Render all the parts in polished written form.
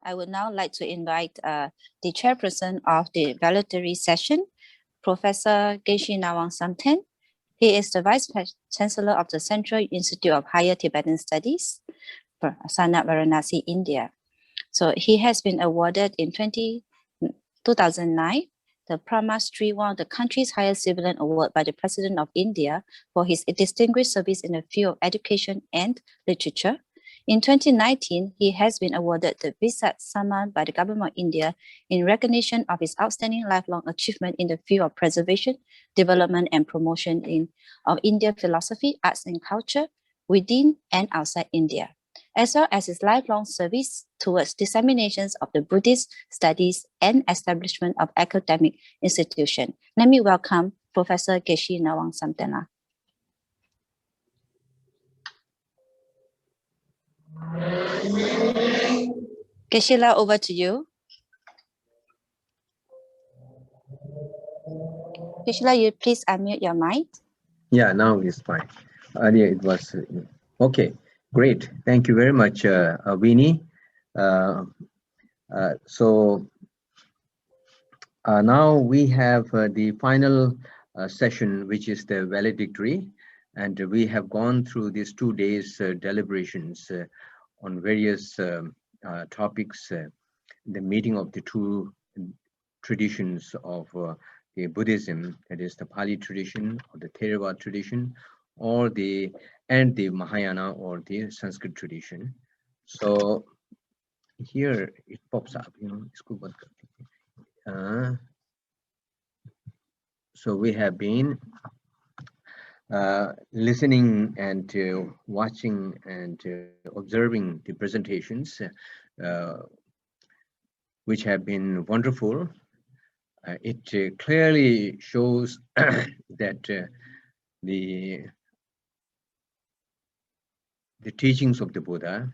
I would now like to invite the chairperson of the valedictory session, Professor Geshe Nawang Samten. He is the Vice Chancellor of the Central Institute of Higher Tibetan Studies, Sanat Varanasi, India. So he has been awarded in 2009 the Padma Shri, one of the country's highest civilian award by the President of India for his distinguished service in the field of education and literature. In 2019, he has been awarded the Visat Samman by the Government of India in recognition of his outstanding lifelong achievement in the field of preservation, development, and promotion of Indian philosophy, arts, and culture within and outside India, as well as his lifelong service towards disseminations of the Buddhist studies and establishment of academic institutions. Let me welcome Professor Geshe Nawang Samten. Geshe-la, over to you. Geshe-la, you please unmute your mic. Yeah, now it's fine. Earlier it was okay. Great, thank you very much, Winnie. Now we have the final session, which is the valedictory, and we have gone through these 2 days deliberations on various topics, the meeting of the two traditions of the Buddhism, that is the Pali tradition or the Theravada tradition, or the Mahayana or the Sanskrit tradition. So here it pops up, you know. So we have been listening and watching and observing the presentations, which have been wonderful. It clearly shows that the teachings of the Buddha,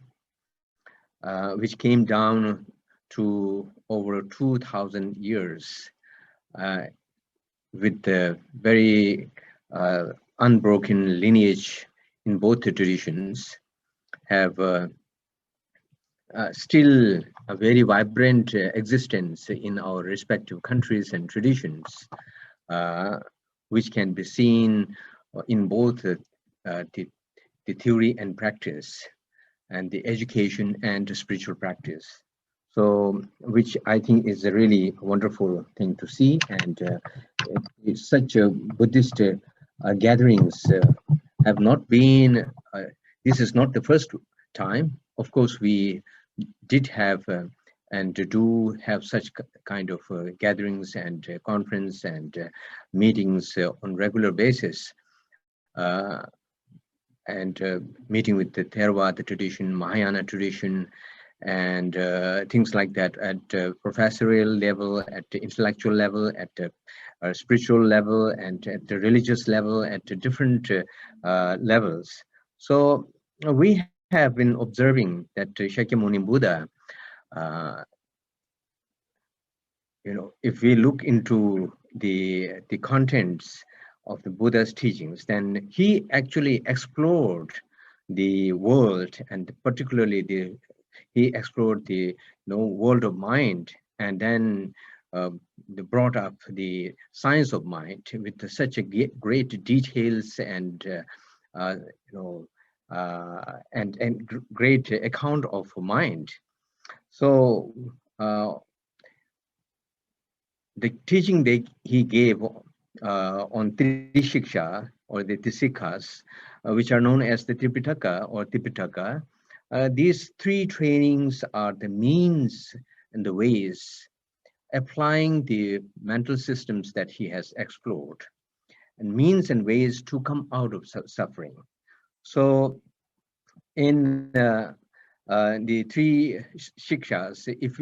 which came down to over 2,000 years, with the very unbroken lineage in both the traditions, have still a very vibrant existence in our respective countries and traditions, which can be seen in both the theory and practice, and the education and spiritual practice. So, which I think is a really wonderful thing to see, and it's such a Buddhist gatherings have not been. This is not the first time. Of course, we did have and do have such kind of gatherings and conference and meetings on regular basis, and meeting with the Theravada tradition, Mahayana tradition, and things like that at professorial level, at the intellectual level, at the spiritual level, and at the religious level, at the different levels. So we have been observing that Shakyamuni Buddha, you know, if we look into the contents of the Buddha's teachings, then he actually explored the world, and particularly he explored the world of mind, and then brought up the science of mind with such a great details and and great account of mind. So the teaching he gave on Trishiksha, or the Tisikas, which are known as the Tripitaka or Tipitaka, these 3 trainings are the means and the ways, applying the mental systems that he has explored, and means and ways to come out of suffering. So in the 3 shikshas, if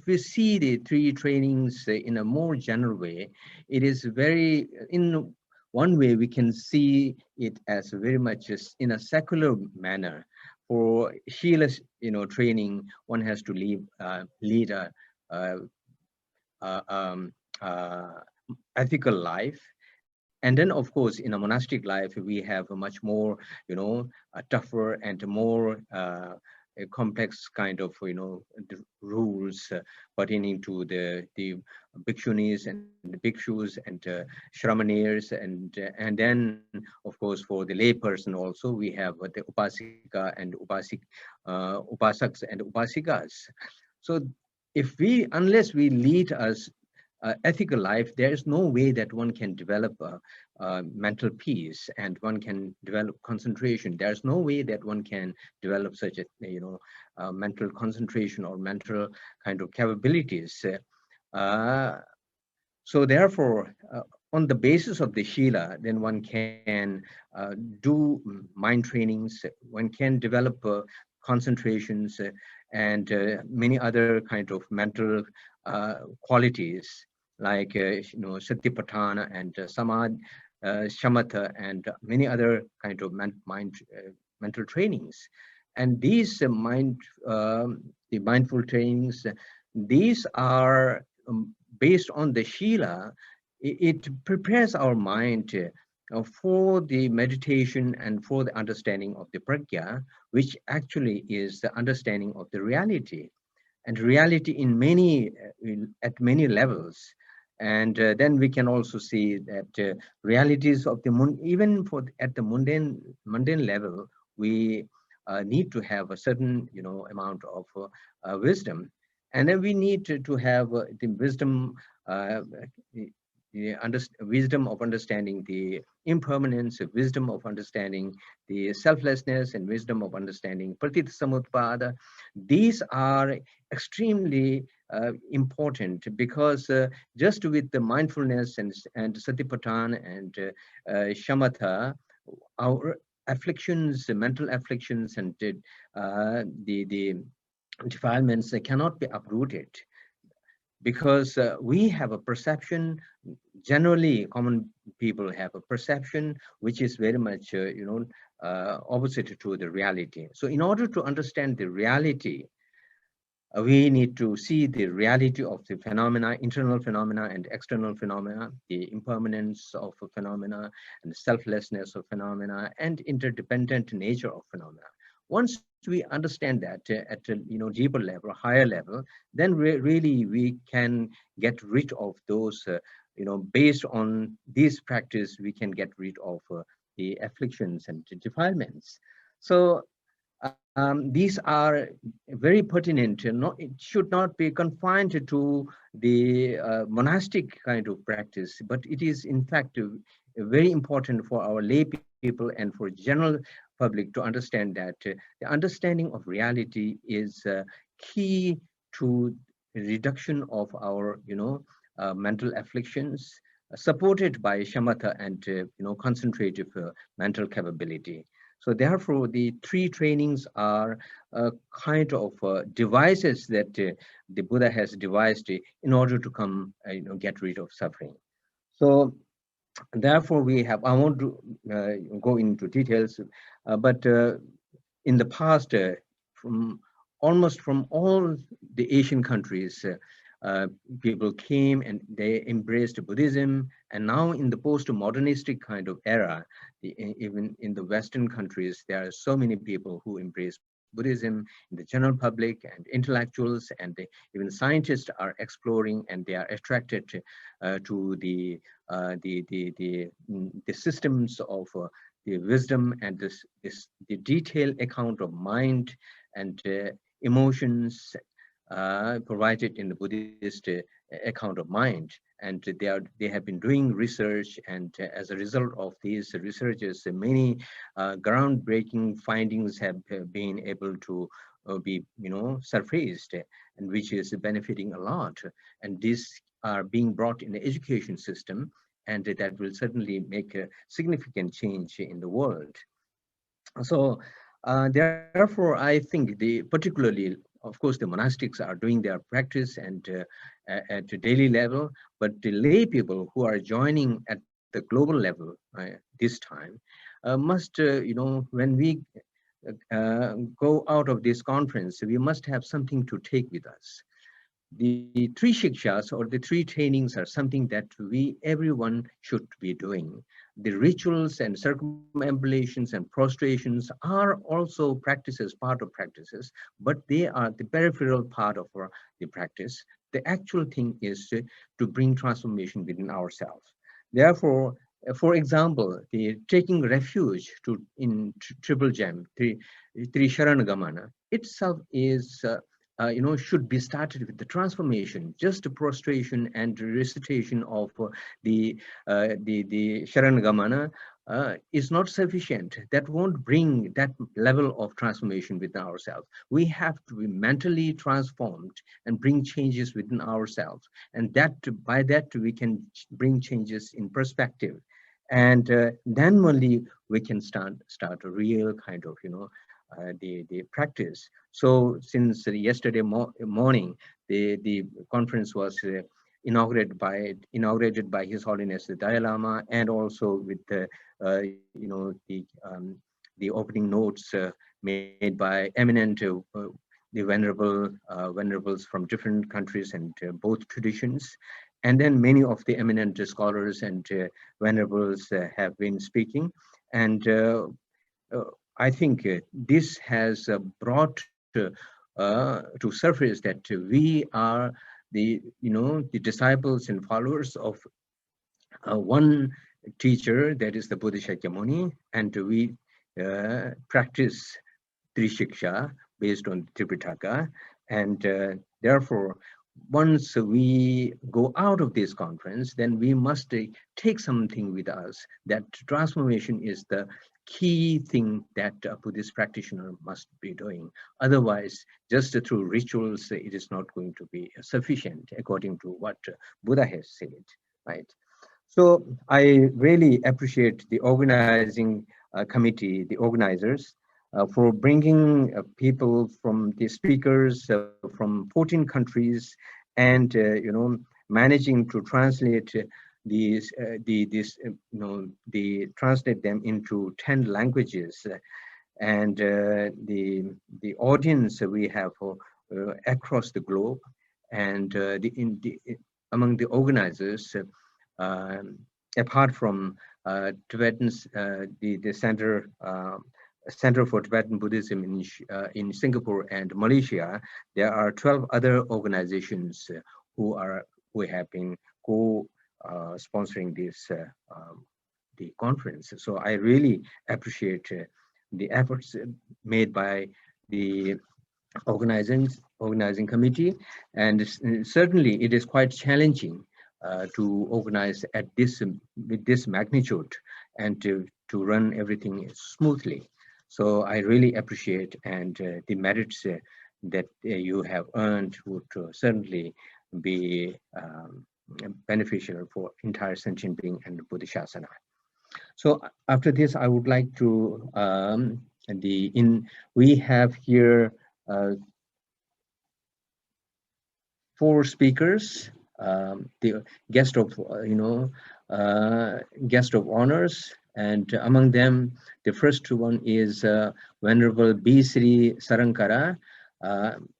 we see the 3 trainings in a more general way, it is very, in one way we can see it as very much in a secular manner. For Shila, training, one has to lead a ethical life. And then, of course, in a monastic life, we have a much more, a tougher and more a complex kind of, the rules pertaining to the bhikshunis and the bhikshus and shramanirs, and then of course for the lay person also we have the upasika and upasaks and upasikas. So if we, unless we lead us ethical life, there is no way that one can develop mental peace and one can develop concentration. There's no way that one can develop such a, mental concentration or mental kind of capabilities. Uh, so therefore, on the basis of the Shila, then one can do mind trainings, one can develop concentrations and many other kind of mental qualities like Satipatthana and Samad, Shamatha, and many other kind of mental trainings. And these the mindful trainings, these are based on the Shila. It prepares our mind for the meditation and for the understanding of the pragya, which actually is the understanding of the reality, and reality in at many levels. And then we can also see that realities of the even for at the mundane level, we need to have a certain amount of wisdom, and then we need to have the wisdom, uh, wisdom of understanding the impermanence, wisdom of understanding the selflessness, and wisdom of understanding pratitha samutpada. These are extremely important, because just with the mindfulness and satipatthana and shamatha, our afflictions, the mental afflictions, and the defilements, they cannot be uprooted, because we have a perception. Generally common people have a perception which is very much opposite to the reality. So in order to understand the reality, we need to see the reality of the phenomena, internal phenomena and external phenomena, the impermanence of a phenomena and the selflessness of phenomena and interdependent nature of phenomena. Once we understand that at a deeper level, higher level, then really we can get rid of those, based on this practice, we can get rid of the afflictions and defilements. So these are very pertinent. It should not be confined to the monastic kind of practice, but it is in fact very important for our lay people and for general public to understand that the understanding of reality is key to reduction of our mental afflictions, supported by shamatha and concentrative mental capability. So therefore, the three trainings are kind of devices that the Buddha has devised in order to come, get rid of suffering. So therefore, we have, I won't go into details, but in the past, from almost from all the Asian countries, people came and they embraced Buddhism. And now in the post-modernistic kind of era, even in the Western countries, there are so many people who embrace Buddhism in the general public, and intellectuals and even scientists are exploring, and they are attracted to the systems of the wisdom and the detailed account of mind and emotions provided in the Buddhist account of mind. And they have been doing research, and as a result of these researches, many groundbreaking findings have been able to be surfaced, and which is benefiting a lot. And these are being brought in the education system, and that will certainly make a significant change in the world. So therefore, I think particularly, of course, the monastics are doing their practice and at a daily level, but the lay people who are joining at the global level this time must, when we go out of this conference, we must have something to take with us. the three shikshas or the three trainings are something that everyone should be doing. The rituals and circumambulations and prostrations are also practices, part of practices, but they are the peripheral part of the practice. The actual thing is to bring transformation within ourselves. Therefore, for example, the taking refuge in triple gem, Tri Sharanagamana itself is should be started with the transformation. Just the prostration and recitation of the Sharangamana is not sufficient. That won't bring that level of transformation within ourselves. We have to be mentally transformed and bring changes within ourselves, and that by that we can bring changes in perspective, and then only we can start a real kind of the practice. So since yesterday morning, the conference was inaugurated by His Holiness the Dalai Lama, and also with the opening notes made by eminent the venerables from different countries and both traditions. And then many of the eminent scholars and venerables have been speaking. And I think this has brought to surface that we are the disciples and followers of one teacher, that is the Buddha Shakyamuni, and we practice Trishiksha based on Tripitaka, and therefore once we go out of this conference, then we must take something with us. That transformation is the key thing that a Buddhist practitioner must be doing. Otherwise, just through rituals, it is not going to be sufficient, according to what Buddha has said, right? So I really appreciate the organizing committee, the organizers, for bringing people from the speakers from 14 countries, and managing to translate translate them into 10 languages, and the audience we have across the globe, and among the organizers, apart from Tibetans, the Center for Tibetan Buddhism in Singapore and Malaysia, there are 12 other organizations who have been sponsoring this the conference. So I really appreciate the efforts made by the organizing committee, and certainly it is quite challenging to organize at with this magnitude, and to run everything smoothly. So I really appreciate, and the merits that you have earned would certainly be beneficial for entire sentient being and Bodhisattva. So after this, I would like to we have here 4 speakers, the guest of guest of honors, and among them, the first one is Venerable B. Sri Sarankara.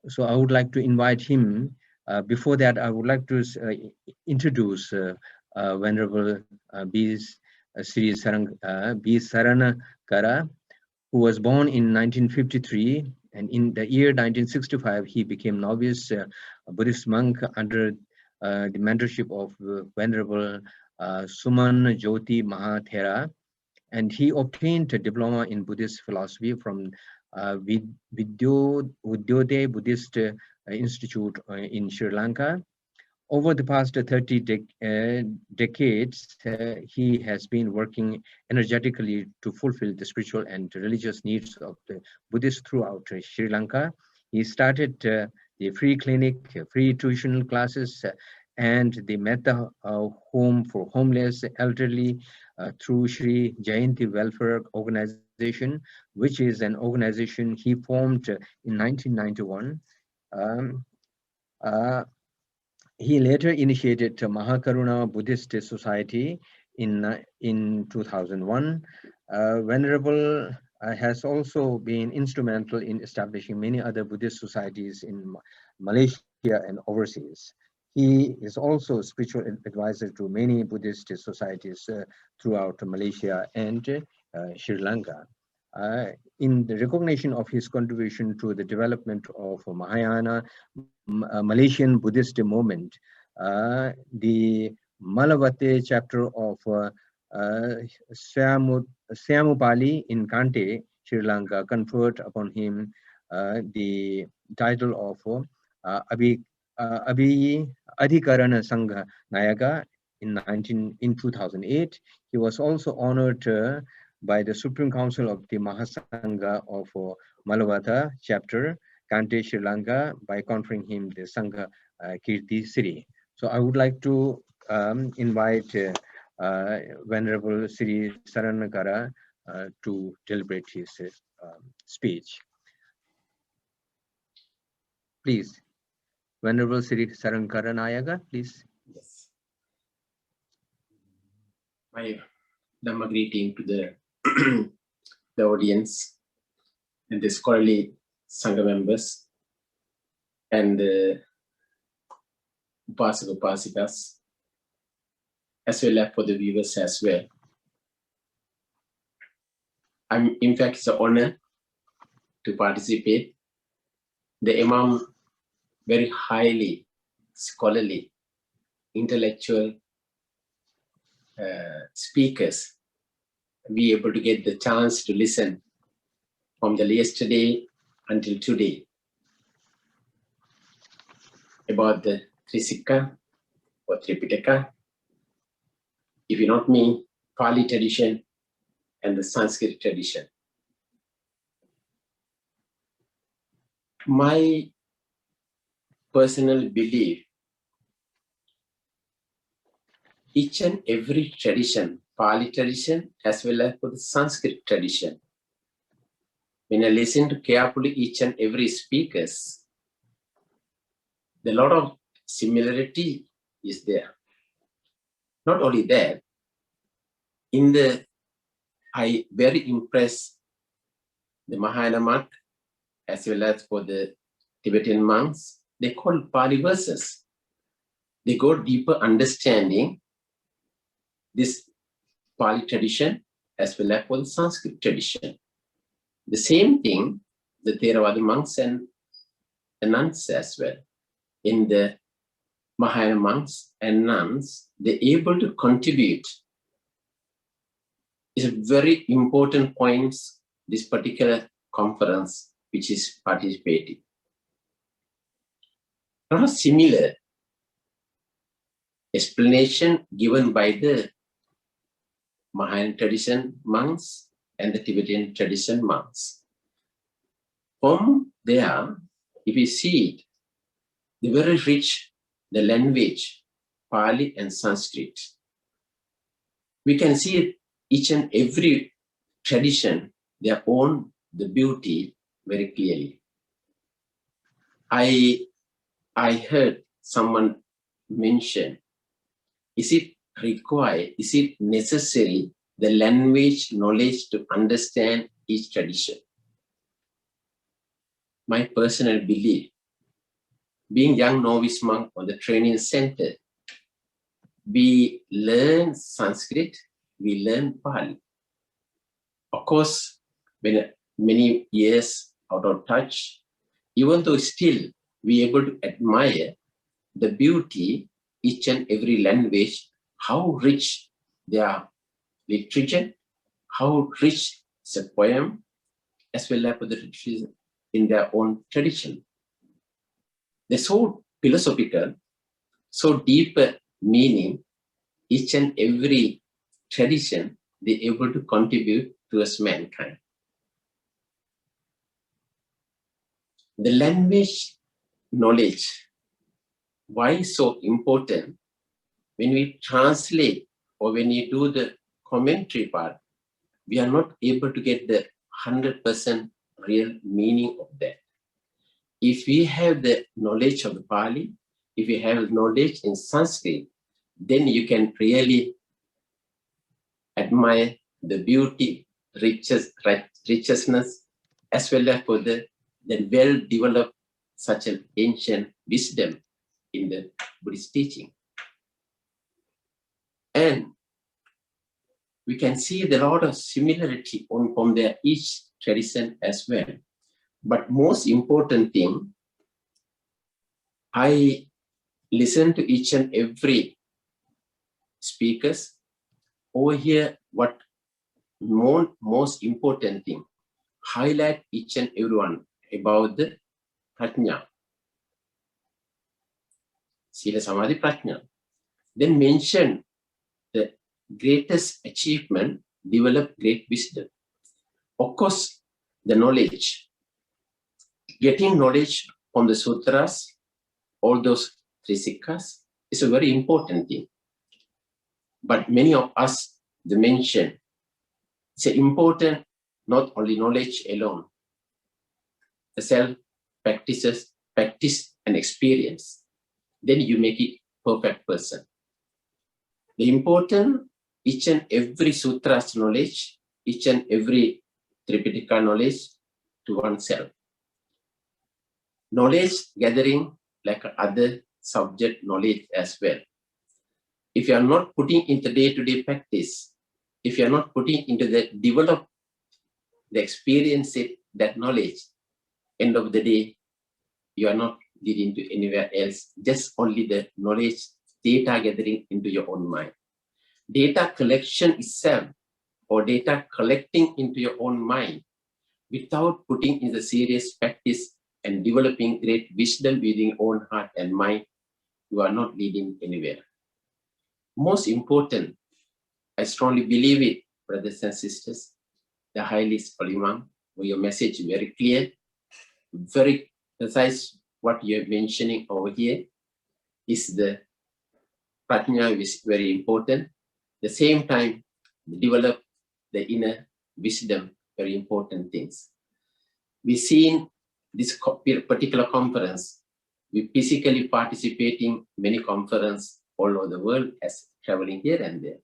So I would like to invite him. Before that, I would like to introduce Venerable B. Sri Saranakara, who was born in 1953, and in the year 1965, he became novice Buddhist monk under the mentorship of Venerable Suman Jyoti Mahathera, and he obtained a diploma in Buddhist philosophy from Vidyodaya Buddhist Institute in Sri Lanka. Over the past 30 decades, he has been working energetically to fulfill the spiritual and religious needs of the Buddhists throughout Sri Lanka. He started the free clinic, free tuition classes, and the Metta home for homeless elderly through Sri Jayanti Welfare Organization, which is an organization he formed in 1991. He later initiated Mahakaruna Buddhist Society in 2001. Venerable has also been instrumental in establishing many other Buddhist societies in Malaysia and overseas. He is also spiritual advisor to many Buddhist societies throughout Malaysia and Sri Lanka. In the recognition of his contribution to the development of Mahayana Malaysian Buddhist movement, the Malawate chapter of Syamupali in Kante, Sri Lanka, conferred upon him the title of Adhikarana Sangha Nayaka in 2008. He was also honored by the Supreme Council of the Mahasangha of Malawata chapter, Kante, Sri Lanka, by conferring him the Sangha Kirti Sri. So I would like to invite Venerable Sri Saranakara to deliberate his speech. Please, Venerable Sri Saranakara Nayaka, please. Yes. My Dhamma greeting to the audience and the scholarly Sangha members and the Upasaka Upasikas, as well as for the viewers as well. In fact, it's an honor to participate. The Imam, very highly scholarly, intellectual speakers, be able to get the chance to listen from the yesterday until today about the Trisika or Tripitaka, if you not me, Pali tradition and the Sanskrit tradition. My personal belief, each and every tradition, Pali tradition as well as for the Sanskrit tradition, when I listen to carefully each and every speakers, a lot of similarity is there. Not only that, I very impressed the Mahayana monk as well as for the Tibetan monks. They call Pali verses. They go deeper understanding this Pali tradition as well as for the Sanskrit tradition. The same thing, the Theravada monks and the nuns as well. In the Mahayana monks and nuns, they're able to contribute. It's a very important point, this particular conference which is participating. Not a similar explanation given by the Mahayana tradition monks and the Tibetan tradition monks. From there, if you see it, they're very rich, the language, Pali and Sanskrit. We can see each and every tradition, their own, the beauty very clearly. I heard someone mention, is it required, is it necessary, the language, knowledge to understand each tradition? My personal belief, being young novice monk on the training center, we learn Sanskrit, we learn Pali. Of course, when many years out of touch, even though still we able to admire the beauty, each and every language, how rich their literature, how rich is a poem, as well as the literature in their own tradition. They're so philosophical, so deeper meaning, each and every tradition, they're able to contribute towards mankind. The language knowledge, why so important? When we translate or when you do the commentary part, we are not able to get the 100% real meaning of that. If we have the knowledge of the Pali, if you have knowledge in Sanskrit, then you can really admire the beauty, richness, as well as for the well-developed such an ancient wisdom in the Buddhist teaching. And we can see the lot of similarity from their each tradition as well. But most important thing, I listen to each and every speakers over here. What most important thing, highlight each and everyone about the prajna, sila samadhi prajna. Then mention the greatest achievement, develop great wisdom. Of course, the knowledge, getting knowledge from the sutras, all those trisikas, is a very important thing. But many of us, the mention, it's important not only knowledge alone, the self practice and experience. Then you make it perfect person. The important, each and every sutra's knowledge, each and every Tripitaka knowledge to oneself. Knowledge gathering like other subject knowledge as well. If you are not putting into day-to-day practice, if you are not putting into the develop the experience it, that knowledge, end of the day, you are not leading to anywhere else, just only the knowledge, data gathering into your own mind. Data collection itself, or data collecting into your own mind, without putting in the serious practice and developing great wisdom within your own heart and mind, you are not leading anywhere. Most important, I strongly believe it, brothers and sisters, the highly Polyman, where your message is very clear, very precise. What you're mentioning over here is the prajna is very important. At the same time, develop the inner wisdom, very important things. We've seen this particular conference, we physically participating many conferences all over the world as traveling here and there.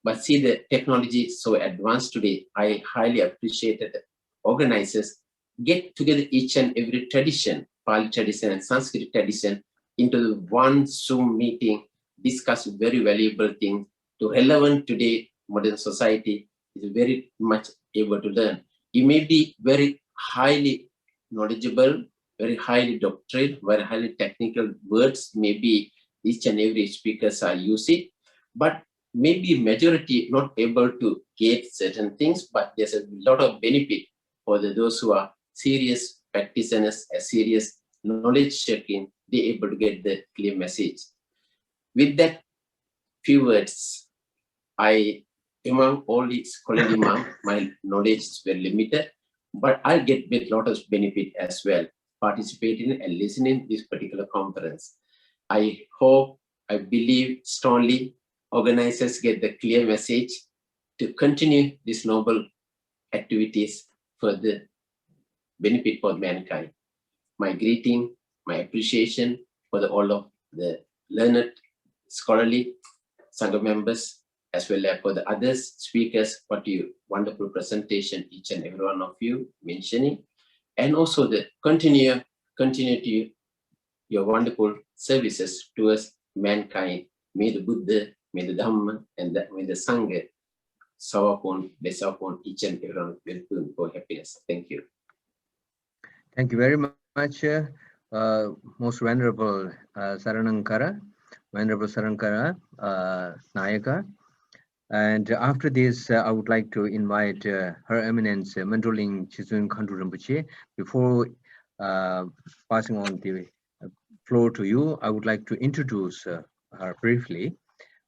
But see, the technology is so advanced today. I highly appreciate that organizers get together each and every tradition, Pali tradition and Sanskrit tradition, into one Zoom meeting, discuss very valuable things to relevant today modern society is very much able to learn. You may be very highly knowledgeable, very highly doctrine, very highly technical words, maybe each and every speakers are using, but maybe majority not able to get certain things, but there's a lot of benefit for those who are serious practitioners, a serious knowledge checking, they're able to get the clear message. With that few words, among all the scholarly monk, my knowledge is very limited, but I'll get a lot of benefit as well, participating and listening to this particular conference. I hope, I believe strongly, organizers get the clear message to continue these noble activities for the benefit for mankind. My greeting, my appreciation for all of the learned, scholarly Sangha members, as well as for the other speakers, what you wonderful presentation, each and every one of you mentioning, and also the continue to your wonderful services towards mankind. May the Buddha, may the Dhamma, and may the Sangha shower upon, bless upon each and every one for happiness. Thank you. Thank you very much, Most Venerable Sarankara, Venerable Sarankara Nayaka. And after this, I would like to invite Her Eminence Mentoling Chizun Khandru Rinpoche. Before passing on the floor to you, I would like to introduce her briefly.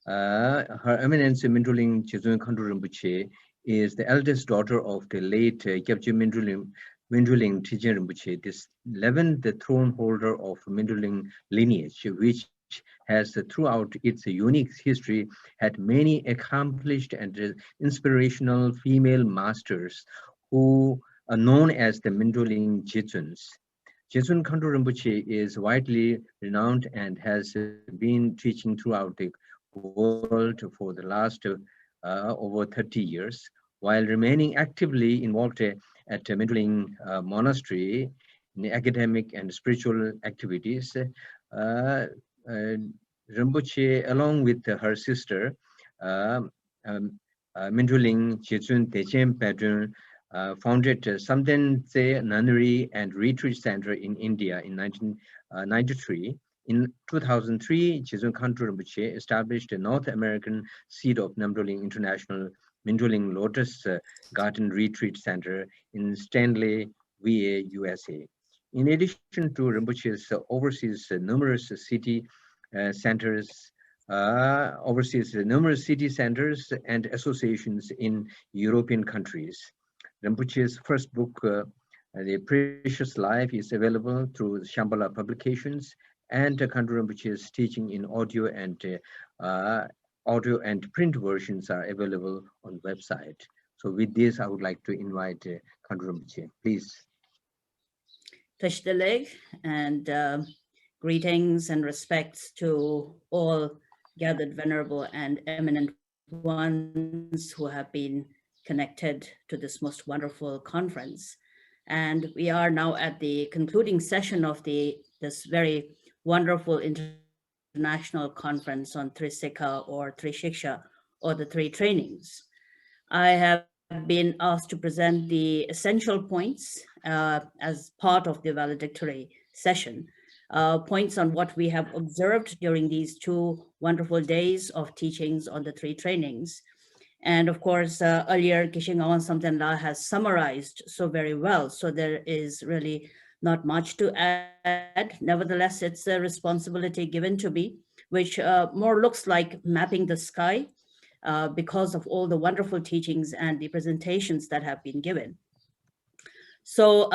Her Eminence Mentoling Chizun Khandru Rinpoche is the eldest daughter of the late Gyabje Mentoling Trijang Rinpoche, the 11th throne holder of Mentoling lineage, which has throughout its unique history had many accomplished and inspirational female masters who are known as the Mentoling Jetsuns. Jetsun Khandru Rinpoche is widely renowned and has been teaching throughout the world for the last over 30 years. While remaining actively involved at Mentoling Monastery in academic and spiritual activities. Rinpoche, along with her sister, Mintuling Chechun Techen Padun, founded Samten Tse Nunnery and Retreat Center in India in 1993. In 2003, Chechun Khantu Rinpoche established a North American seat of Namdolin International Mintuling Lotus Garden Retreat Center in Stanley, VA, USA. In addition to Rinpoche's numerous city centers, oversees numerous city centers and associations in European countries. Rinpoche's first book, The Precious Life, is available through Shambhala Publications, and Khantu Rinpoche's teaching in audio and print versions are available on the website. So with this, I would like to invite Khantu Rinpoche, please. Tashtaleg, and greetings and respects to all gathered venerable and eminent ones who have been connected to this most wonderful conference. And we are now at the concluding session of this very wonderful international conference on Trisika or Trishiksha, or the three trainings. I have been asked to present the essential points as part of the valedictory session, points on what we have observed during these 2 wonderful days of teachings on the three trainings. And of course, earlier Kishing Awan Samten has summarized so very well, so there is really not much to add. Nevertheless, it's a responsibility given to me, which more looks like mapping the sky because of all the wonderful teachings and the presentations that have been given. So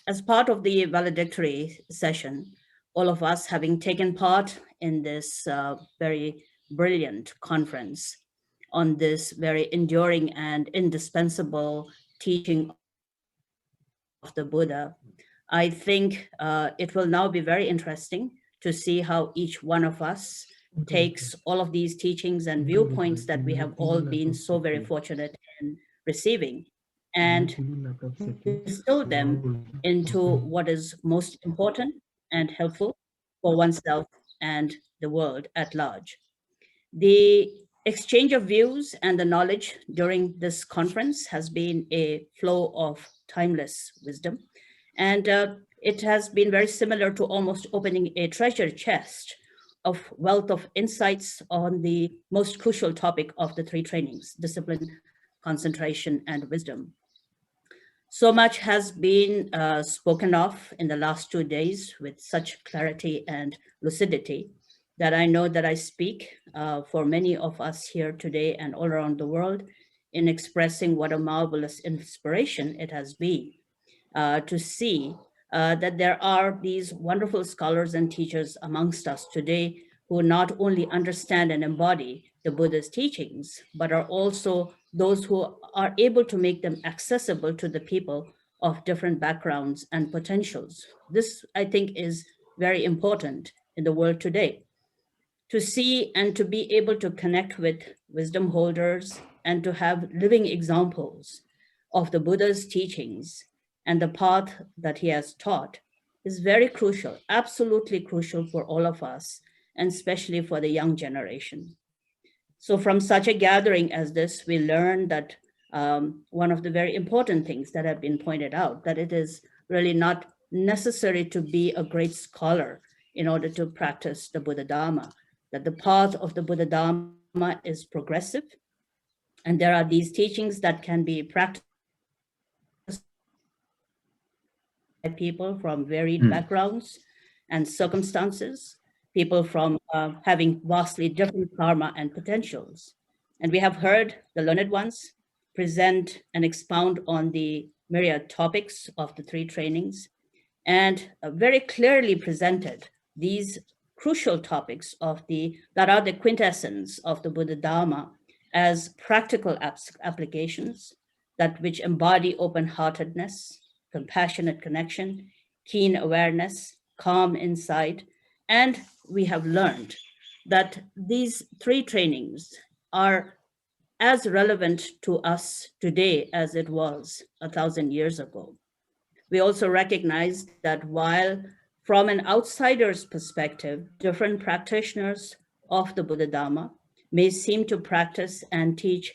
as part of the valedictory session, all of us having taken part in this very brilliant conference on this very enduring and indispensable teaching of the Buddha, I think it will now be very interesting to see how each one of us takes all of these teachings and viewpoints that we have all been so very fortunate in receiving and distill them into what is most important and helpful for oneself and the world at large. The exchange of views and the knowledge during this conference has been a flow of timeless wisdom. And it has been very similar to almost opening a treasure chest of wealth of insights on the most crucial topic of the three trainings: discipline, concentration, and wisdom. So much has been spoken of in the last 2 days with such clarity and lucidity that I know that I speak for many of us here today and all around the world in expressing what a marvelous inspiration it has been to see that there are these wonderful scholars and teachers amongst us today who not only understand and embody the Buddha's teachings, but are also those who are able to make them accessible to the people of different backgrounds and potentials. This, I think, is very important in the world today, to see and to be able to connect with wisdom holders and to have living examples of the Buddha's teachings and the path that he has taught is very crucial, absolutely crucial for all of us, and especially for the young generation. So from such a gathering as this, we learn that one of the very important things that have been pointed out, that it is really not necessary to be a great scholar in order to practice the Buddha Dharma, that the path of the Buddha Dharma is progressive, and there are these teachings that can be practiced by people from varied backgrounds and circumstances, people from having vastly different karma and potentials. And we have heard the learned ones present and expound on the myriad topics of the three trainings, and very clearly presented these crucial topics that are the quintessence of the Buddha Dharma as practical applications which embody open-heartedness, compassionate connection, keen awareness, calm insight. And we have learned that these three trainings are as relevant to us today as it was 1,000 years ago. We also recognize that while from an outsider's perspective, different practitioners of the Buddha Dharma may seem to practice and teach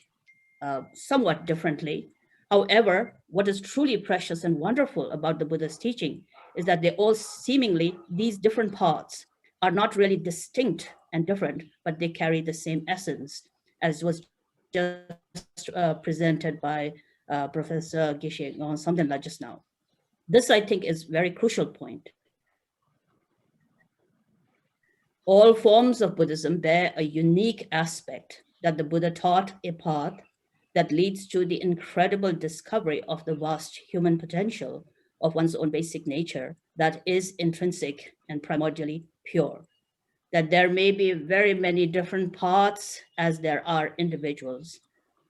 somewhat differently. However, what is truly precious and wonderful about the Buddha's teaching is that they all seemingly, these different parts are not really distinct and different, but they carry the same essence, as was just presented by Professor Geshe Samdhanla just now. This, I think, is a very crucial point. All forms of Buddhism bear a unique aspect that the Buddha taught a path that leads to the incredible discovery of the vast human potential of one's own basic nature that is intrinsic and primordially pure. That there may be very many different paths as there are individuals,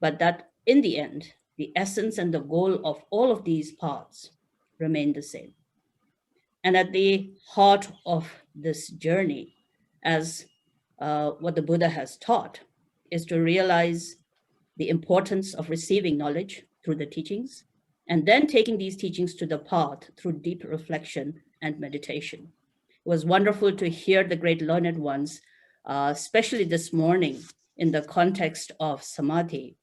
but that in the end, the essence and the goal of all of these paths remain the same. And at the heart of this journey, as what the Buddha has taught, is to realize the importance of receiving knowledge through the teachings, and then taking these teachings to the path through deep reflection and meditation. It was wonderful to hear the great learned ones, especially this morning in the context of samadhi,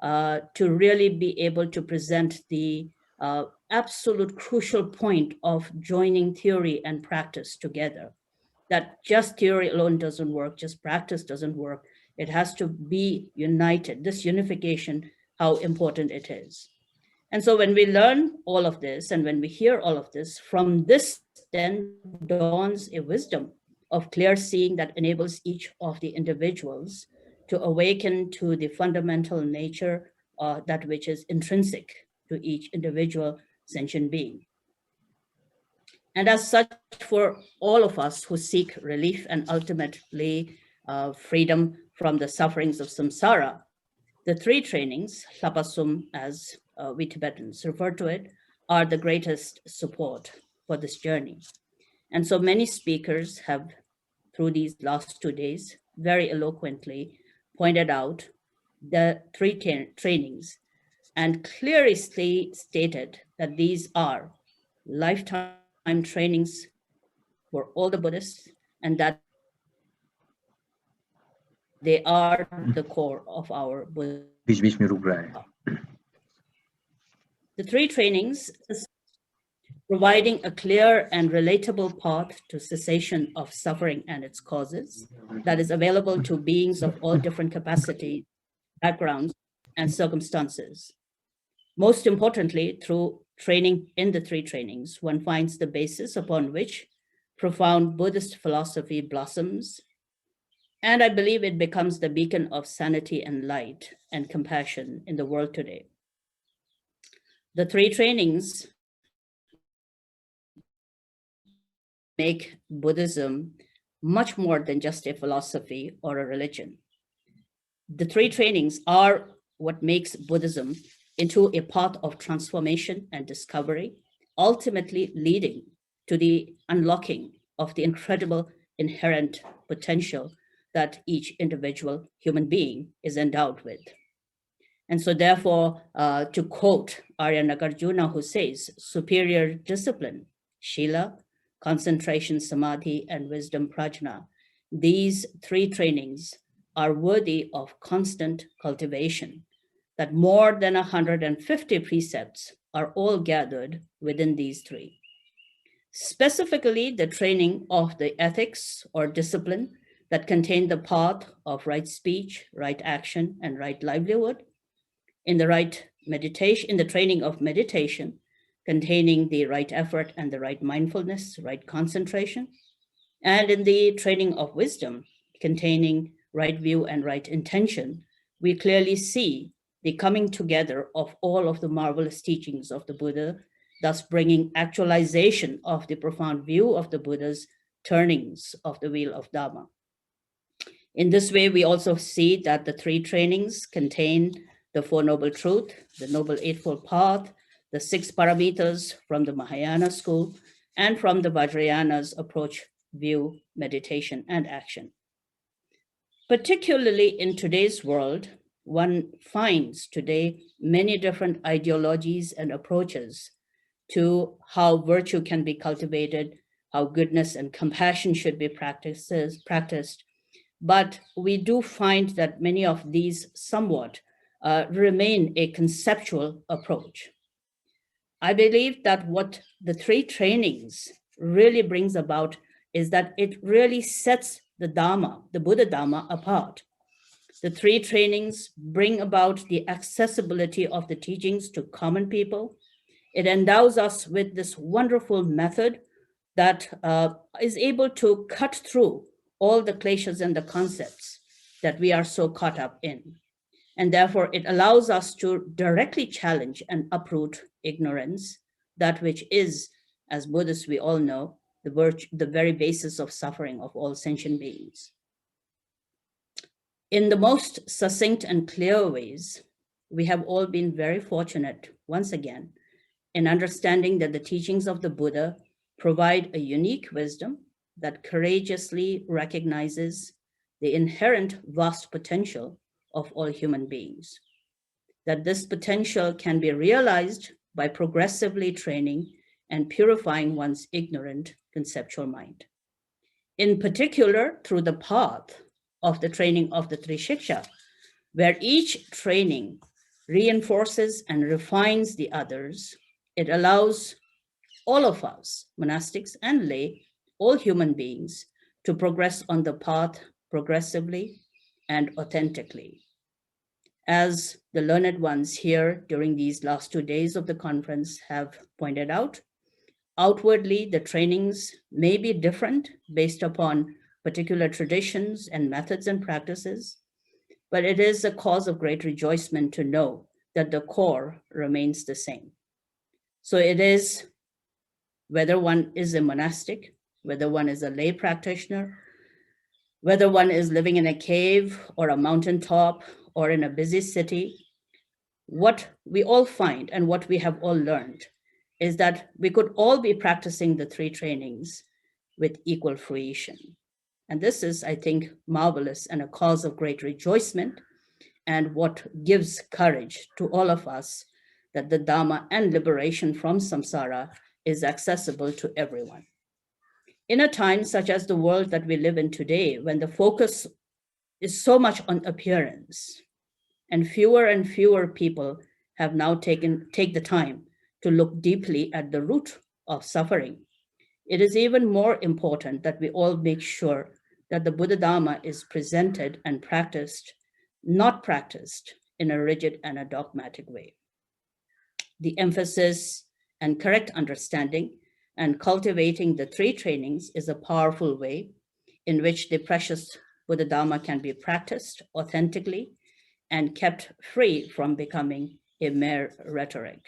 to really be able to present the absolute crucial point of joining theory and practice together. That just theory alone doesn't work, just practice doesn't work. It has to be united, this unification, how important it is. And so when we learn all of this and when we hear all of this, from this then dawns a wisdom of clear seeing that enables each of the individuals to awaken to the fundamental nature that which is intrinsic to each individual sentient being. And as such, for all of us who seek relief and ultimately freedom from the sufferings of samsara, the three trainings, Lapasum as we Tibetans refer to it, are the greatest support for this journey. And so many speakers have, through these last 2 days, very eloquently pointed out the three trainings and clearly stated that these are lifetime trainings for all the Buddhists, and that they are the core of our Buddhism. The three trainings providing a clear and relatable path to cessation of suffering and its causes that is available to beings of all different capacities, backgrounds, and circumstances. Most importantly, through training in the three trainings, one finds the basis upon which profound Buddhist philosophy blossoms, and I believe it becomes the beacon of sanity and light and compassion in the world today. The three trainings make Buddhism much more than just a philosophy or a religion. The three trainings are what makes Buddhism into a path of transformation and discovery, ultimately leading to the unlocking of the incredible inherent potential that each individual human being is endowed with. And so therefore, to quote Arya Nagarjuna, who says, superior discipline, Shila, concentration, Samadhi, and wisdom, Prajna, these three trainings are worthy of constant cultivation, that more than 150 precepts are all gathered within these three. Specifically, the training of the ethics or discipline that contain the path of right speech, right action, and right livelihood. In the right meditation, in the training of meditation, containing the right effort and the right mindfulness, right concentration. And in the training of wisdom, containing right view and right intention, we clearly see the coming together of all of the marvelous teachings of the Buddha, thus bringing actualization of the profound view of the Buddha's turnings of the wheel of Dharma. In this way, we also see that the three trainings contain the Four Noble Truths, the Noble Eightfold Path, the 6 Paramitas from the Mahayana school, and from the Vajrayanas approach, view, meditation, and action. Particularly in today's world, one finds today many different ideologies and approaches to how virtue can be cultivated, how goodness and compassion should be practiced. But we do find that many of these somewhat remain a conceptual approach. I believe that what the 3 trainings really brings about is that it really sets the Dharma, the Buddha Dharma, apart. The 3 trainings bring about the accessibility of the teachings to common people. It endows us with this wonderful method that is able to cut through all the kleshas and the concepts that we are so caught up in. And therefore, it allows us to directly challenge and uproot ignorance, that which is, as Buddhists we all know, the very basis of suffering of all sentient beings. In the most succinct and clear ways, we have all been very fortunate, once again, in understanding that the teachings of the Buddha provide a unique wisdom that courageously recognizes the inherent vast potential of all human beings, that this potential can be realized by progressively training and purifying one's ignorant conceptual mind. In particular, through the path of the training of the Tri Shiksha, where each training reinforces and refines the others, it allows all of us, monastics and lay, all human beings, to progress on the path progressively and authentically. As the learned ones here during these last 2 days of the conference have pointed out, outwardly the trainings may be different based upon particular traditions and methods and practices, but it is a cause of great rejoicement to know that the core remains the same. So it is, whether one is a monastic, whether one is a lay practitioner, whether one is living in a cave or a mountaintop or in a busy city, what we all find and what we have all learned is that we could all be practicing the 3 trainings with equal fruition. And this is, I think, marvelous and a cause of great rejoicement, and what gives courage to all of us that the Dharma and liberation from samsara is accessible to everyone. In a time such as the world that we live in today, when the focus is so much on appearance, and fewer people have now take the time to look deeply at the root of suffering, it is even more important that we all make sure that the Buddha Dharma is presented and practiced, not practiced in a rigid and a dogmatic way. The emphasis and correct understanding and cultivating the 3 trainings is a powerful way in which the precious Buddha Dharma can be practiced authentically and kept free from becoming a mere rhetoric.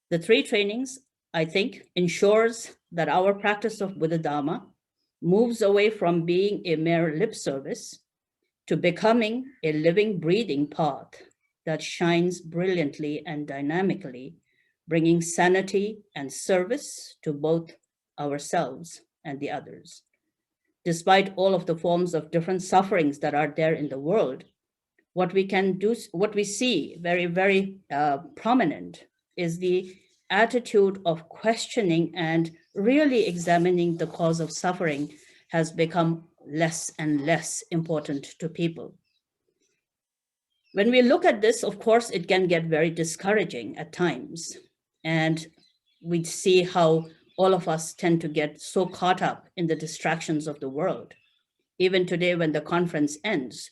The 3 trainings, I think, ensures that our practice of Buddha Dharma moves away from being a mere lip service to becoming a living, breathing path that shines brilliantly and dynamically, bringing sanity and service to both ourselves and the others. Despite all of the forms of different sufferings that are there in the world, what we see very, very prominent is the attitude of questioning and really examining the cause of suffering has become less and less important to people. When we look at this, of course, it can get very discouraging at times. And we see how all of us tend to get so caught up in the distractions of the world. Even today, when the conference ends,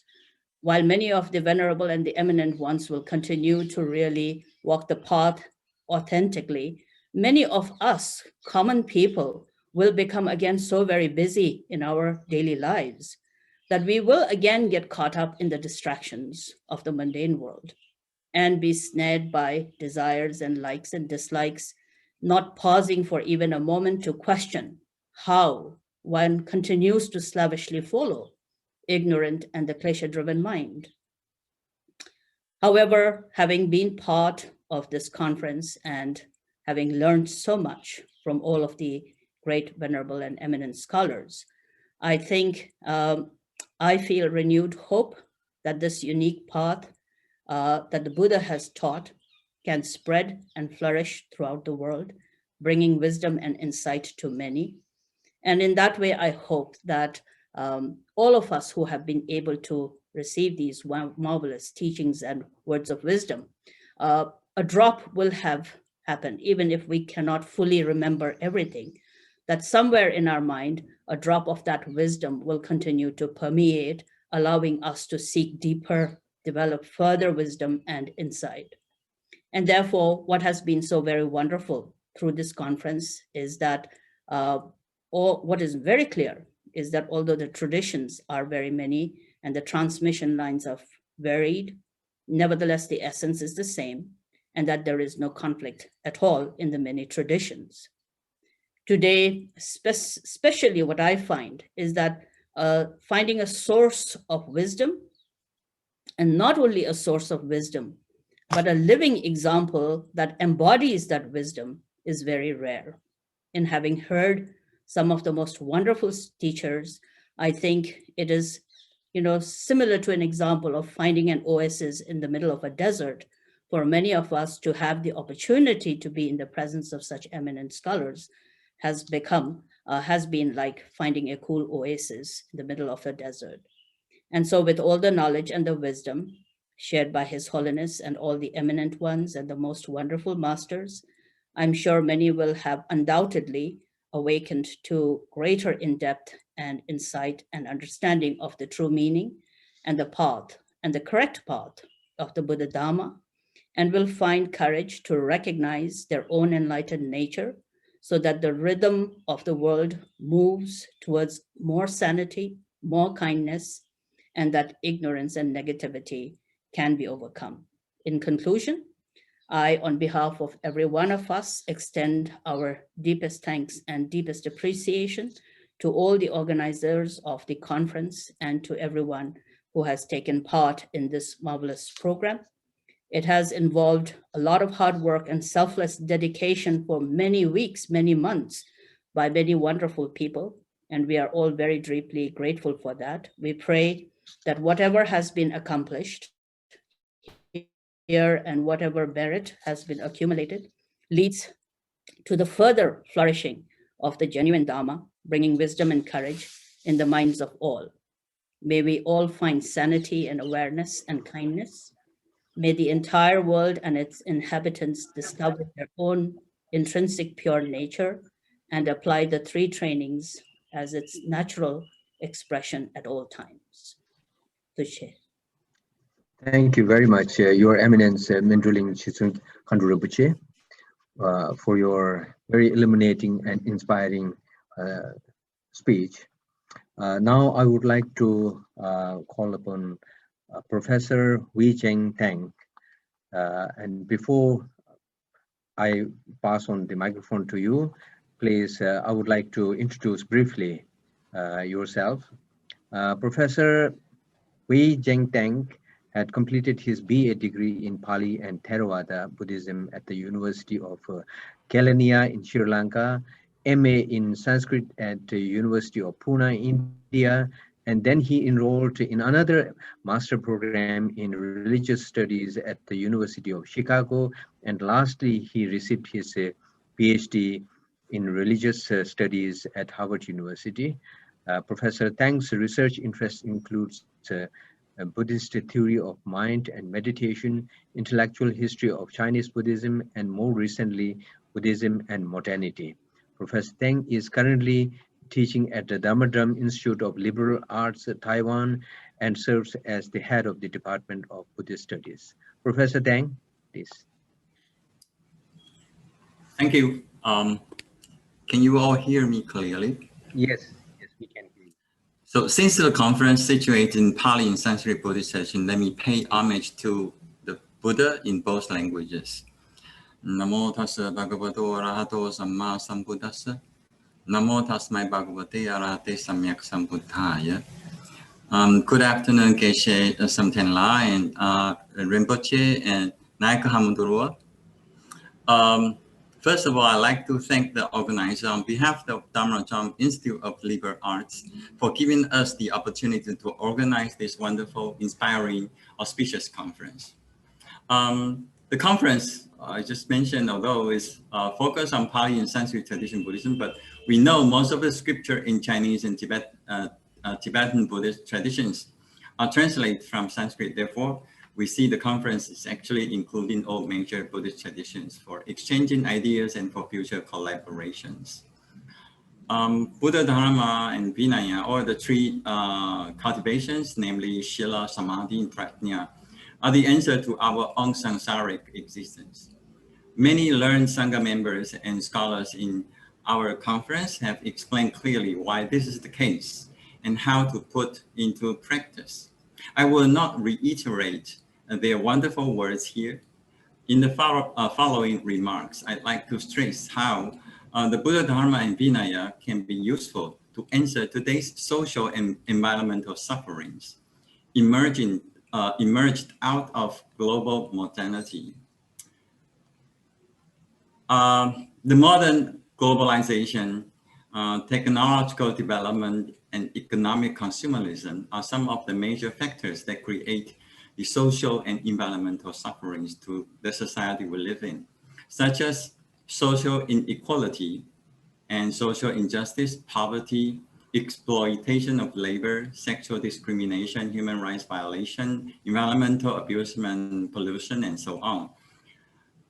while many of the venerable and the eminent ones will continue to really walk the path authentically, many of us common people will become again so very busy in our daily lives that we will again get caught up in the distractions of the mundane world and be snared by desires and likes and dislikes, not pausing for even a moment to question how one continues to slavishly follow ignorant and the klesha-driven mind. However, having been part of this conference and having learned so much from all of the great, venerable, and eminent scholars, I think I feel renewed hope that this unique path that the Buddha has taught can spread and flourish throughout the world, bringing wisdom and insight to many. And in that way, I hope that all of us who have been able to receive these marvelous teachings and words of wisdom, a drop will have happened, even if we cannot fully remember everything, that somewhere in our mind, a drop of that wisdom will continue to permeate, allowing us to seek deeper, develop further wisdom and insight. And therefore, what has been so very wonderful through this conference is that what is very clear is that although the traditions are very many and the transmission lines are varied, nevertheless, the essence is the same, and that there is no conflict at all in the many traditions. Today, especially what I find is that finding a source of wisdom, and not only a source of wisdom, but a living example that embodies that wisdom is very rare. In having heard some of the most wonderful teachers, I think it is, similar to an example of finding an oasis in the middle of a desert. For many of us to have the opportunity to be in the presence of such eminent scholars has been like finding a cool oasis in the middle of a desert. And so with all the knowledge and the wisdom shared by His Holiness and all the eminent ones and the most wonderful masters, I'm sure many will have undoubtedly awakened to greater in-depth and insight and understanding of the true meaning and the path and the correct path of the Buddha Dharma, and will find courage to recognize their own enlightened nature so that the rhythm of the world moves towards more sanity, more kindness, and that ignorance and negativity can be overcome. In conclusion, I, on behalf of every one of us, extend our deepest thanks and deepest appreciation to all the organizers of the conference and to everyone who has taken part in this marvelous program. It has involved a lot of hard work and selfless dedication for many weeks, many months by many wonderful people, and we are all very deeply grateful for that. We pray that whatever has been accomplished here and whatever merit has been accumulated leads to the further flourishing of the genuine Dharma, bringing wisdom and courage in the minds of all. May we all find sanity and awareness and kindness. May the entire world and its inhabitants discover their own intrinsic pure nature and apply the three trainings as its natural expression at all times. Tushe. Thank you very much, Your Eminence Mindraling Chisung Khandro Rinpoche, for your very illuminating and inspiring speech. Now I would like to call upon Professor Wee Cheng Tang. And before I pass on the microphone to you, please, I would like to introduce briefly yourself. Professor Wee Cheng Tang had completed his BA degree in Pali and Theravada Buddhism at the University of Kelaniya in Sri Lanka, MA in Sanskrit at the University of Pune, India, and then he enrolled in another master program in religious studies at the University of Chicago, and lastly, he received his PhD in religious studies at Harvard University. Professor Tang's research interest includes Buddhist theory of mind and meditation, intellectual history of Chinese Buddhism, and more recently, Buddhism and modernity. Professor Tang is currently teaching at the Dharmadham Institute of Liberal Arts, Taiwan, and serves as the head of the Department of Buddhist Studies. Professor Tang, please. Thank you. Can you all hear me clearly? Yes, yes, we can hear you. So since the conference situated in Pali and Sanskrit Buddhist tradition, let me pay homage to the Buddha in both languages. Namo tassa bhagavato arahato samma sambuddhassa. Namo tasmai bhagavate arahate samyak sambuddhaya. Good afternoon, Geshe Samten La and Rinpoche and Naika Hamudurua. First of all, I'd like to thank the organizer on behalf of the Dharmadham Institute of Liberal Arts for giving us the opportunity to organize this wonderful, inspiring, auspicious conference. The conference I just mentioned, although is focused on Pali and Sanskrit tradition Buddhism, but we know most of the scripture in Chinese and Tibetan Buddhist traditions are translated from Sanskrit. Therefore, we see the conference is actually including all major Buddhist traditions for exchanging ideas and for future collaborations. Buddha, Dharma, and Vinaya, or the three cultivations, namely Shila, Samadhi, and Prajna, are the answer to our own samsaric existence. Many learned Sangha members and scholars in our conference have explained clearly why this is the case and how to put into practice. I will not reiterate their wonderful words here. In the following remarks, I'd like to stress how the Buddha, Dharma, and Vinaya can be useful to answer today's social and environmental sufferings emerged out of global modernity. The modern globalization, technological development, and economic consumerism are some of the major factors that create the social and environmental sufferings to the society we live in, such as social inequality and social injustice, poverty, exploitation of labor, sexual discrimination, human rights violation, environmental abusement, pollution, and so on.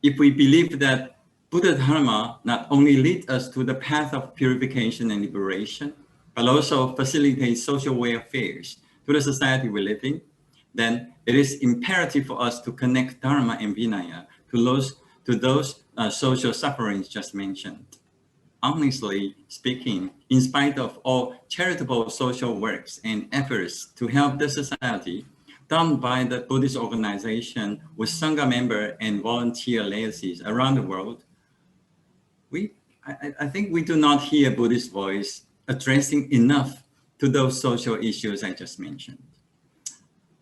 If we believe that Buddha Dharma not only leads us to the path of purification and liberation, but also facilitates social welfare to the society we live in, then it is imperative for us to connect Dharma and Vinaya to those social sufferings just mentioned. Honestly speaking, in spite of all charitable social works and efforts to help the society done by the Buddhist organization with Sangha member and volunteer laicos around the world, I think we do not hear Buddhist voice addressing enough to those social issues I just mentioned.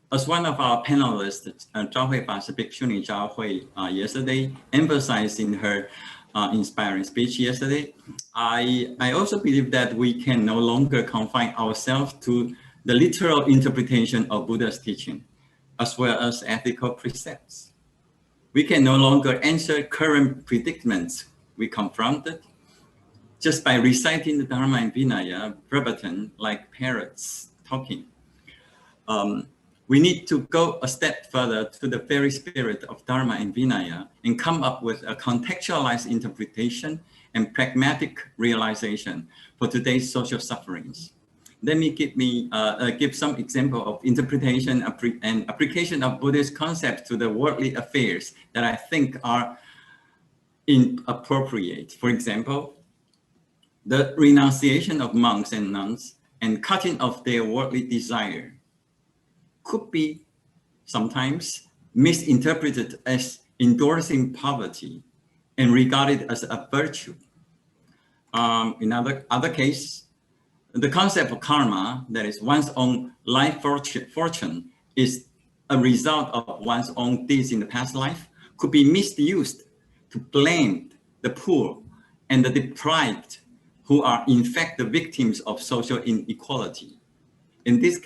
As one of our panelists, Zhao Hui Fa Bhikshuni Zhao Hui, yesterday emphasized in her inspiring speech yesterday, I also believe that we can no longer confine ourselves to the literal interpretation of Buddha's teaching, as well as ethical precepts. We can no longer answer current predicaments we confronted just by reciting the Dharma and Vinaya verbatim like parrots talking. We need to go a step further to the very spirit of Dharma and Vinaya and come up with a contextualized interpretation and pragmatic realization for today's social sufferings. Let me give some example of interpretation and application of Buddhist concepts to the worldly affairs that I think are inappropriate. For example, the renunciation of monks and nuns and cutting off their worldly desire could be sometimes misinterpreted as endorsing poverty and regarded as a virtue. In other case, the concept of karma, that is one's own life fortune, is a result of one's own deeds in the past life, could be misused to blame the poor and the deprived, who are in fact the victims of social inequality. In this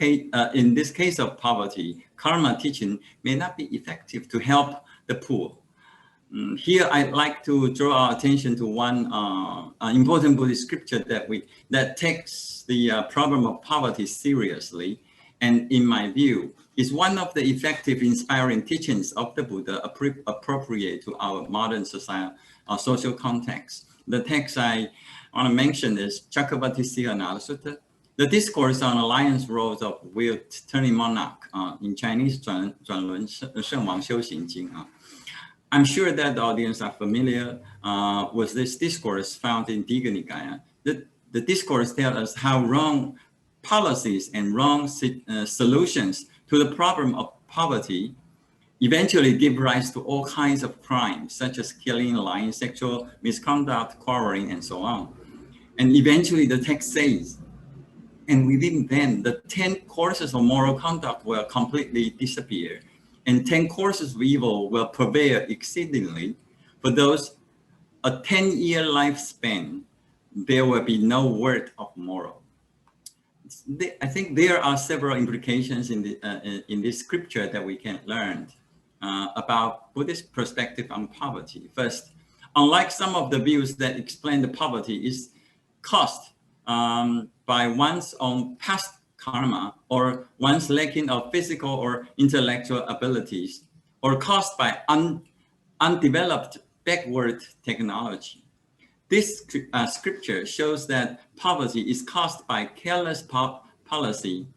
case of poverty, karma teaching may not be effective to help the poor. Here, I'd like to draw our attention to one important Buddhist scripture that takes the problem of poverty seriously, and in my view, is one of the effective, inspiring teachings of the Buddha appropriate to our modern society, social context. The text I want to mention is Chakravarti Sihanala Sutta, the discourse on alliance roles of will turning monarch, in Chinese, 转轮圣王修行经. I'm sure that the audience are familiar with this discourse found in Digha Nikaya. The discourse tells us how wrong policies and wrong solutions to the problem of poverty eventually give rise to all kinds of crimes, such as killing, lying, sexual misconduct, quarreling, and so on. And eventually the text says, and within them, the 10 courses of moral conduct will completely disappear, and 10 courses of evil will prevail exceedingly. For those a 10-year lifespan, there will be no word of moral. I think there are several implications in this scripture that we can learn. about Buddhist perspective on poverty. First, unlike some of the views that explain the poverty is caused by one's own past karma or one's lacking of physical or intellectual abilities, or caused by undeveloped backward technology. This scripture shows that poverty is caused by careless policy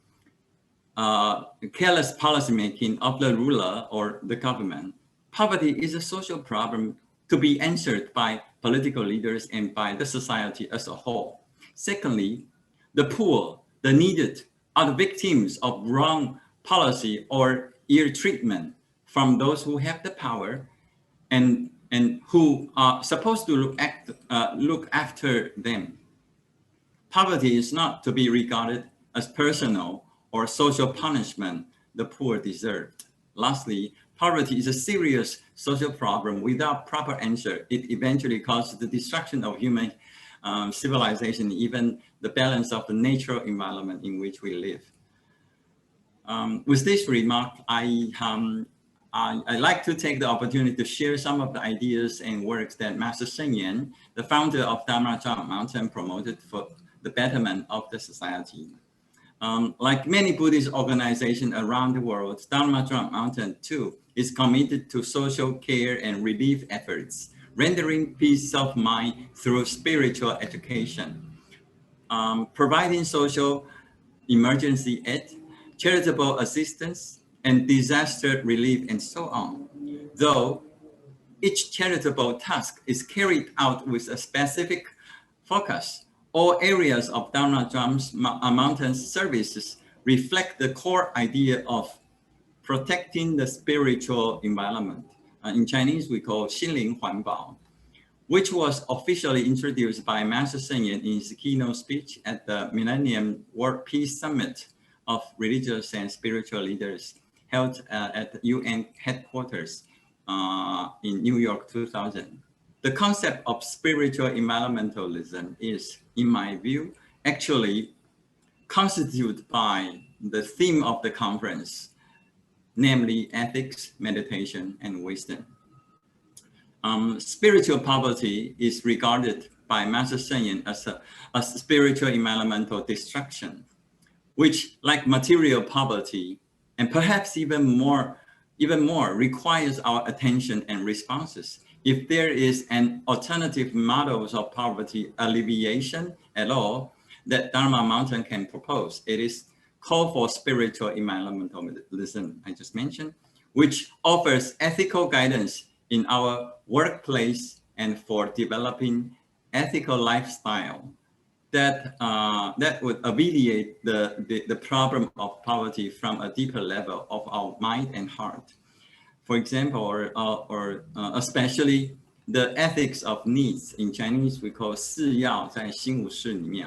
making of the ruler or the government. Poverty is a social problem to be answered by political leaders and by the society as a whole. Secondly, the poor, the needed, are the victims of wrong policy or ill treatment from those who have the power and who are supposed to look after them. Poverty is not to be regarded as personal or social punishment the poor deserved. Lastly, poverty is a serious social problem. Without proper answer, it eventually causes the destruction of human civilization, even the balance of the natural environment in which we live. With this remark, I like to take the opportunity to share some of the ideas and works that Master Sheng Yen, the founder of Dharma Drum Mountain, promoted for the betterment of the society. Like many Buddhist organizations around the world, Dharma Drum Mountain too is committed to social care and relief efforts, rendering peace of mind through spiritual education, providing social emergency aid, charitable assistance, and disaster relief, and so on. Though each charitable task is carried out with a specific focus, all areas of Dharma Drum Mountain's services reflect the core idea of protecting the spiritual environment. In Chinese, we call 心灵环保, which was officially introduced by Master Sheng Yen in his keynote speech at the Millennium World Peace Summit of Religious and Spiritual Leaders held at the UN headquarters in New York 2000. The concept of spiritual environmentalism is, in my view, actually constituted by the theme of the conference, namely ethics, meditation, and wisdom. Spiritual poverty is regarded by Master Sheng Yen as a spiritual environmental destruction, which, like material poverty, and perhaps even more, requires our attention and responses. If there is an alternative models of poverty alleviation at all that Dharma Mountain can propose, it is call for spiritual environmentalism I just mentioned, which offers ethical guidance in our workplace and for developing ethical lifestyle that would alleviate the problem of poverty from a deeper level of our mind and heart. For example, or especially the ethics of needs, in Chinese we call 四要在心无事里面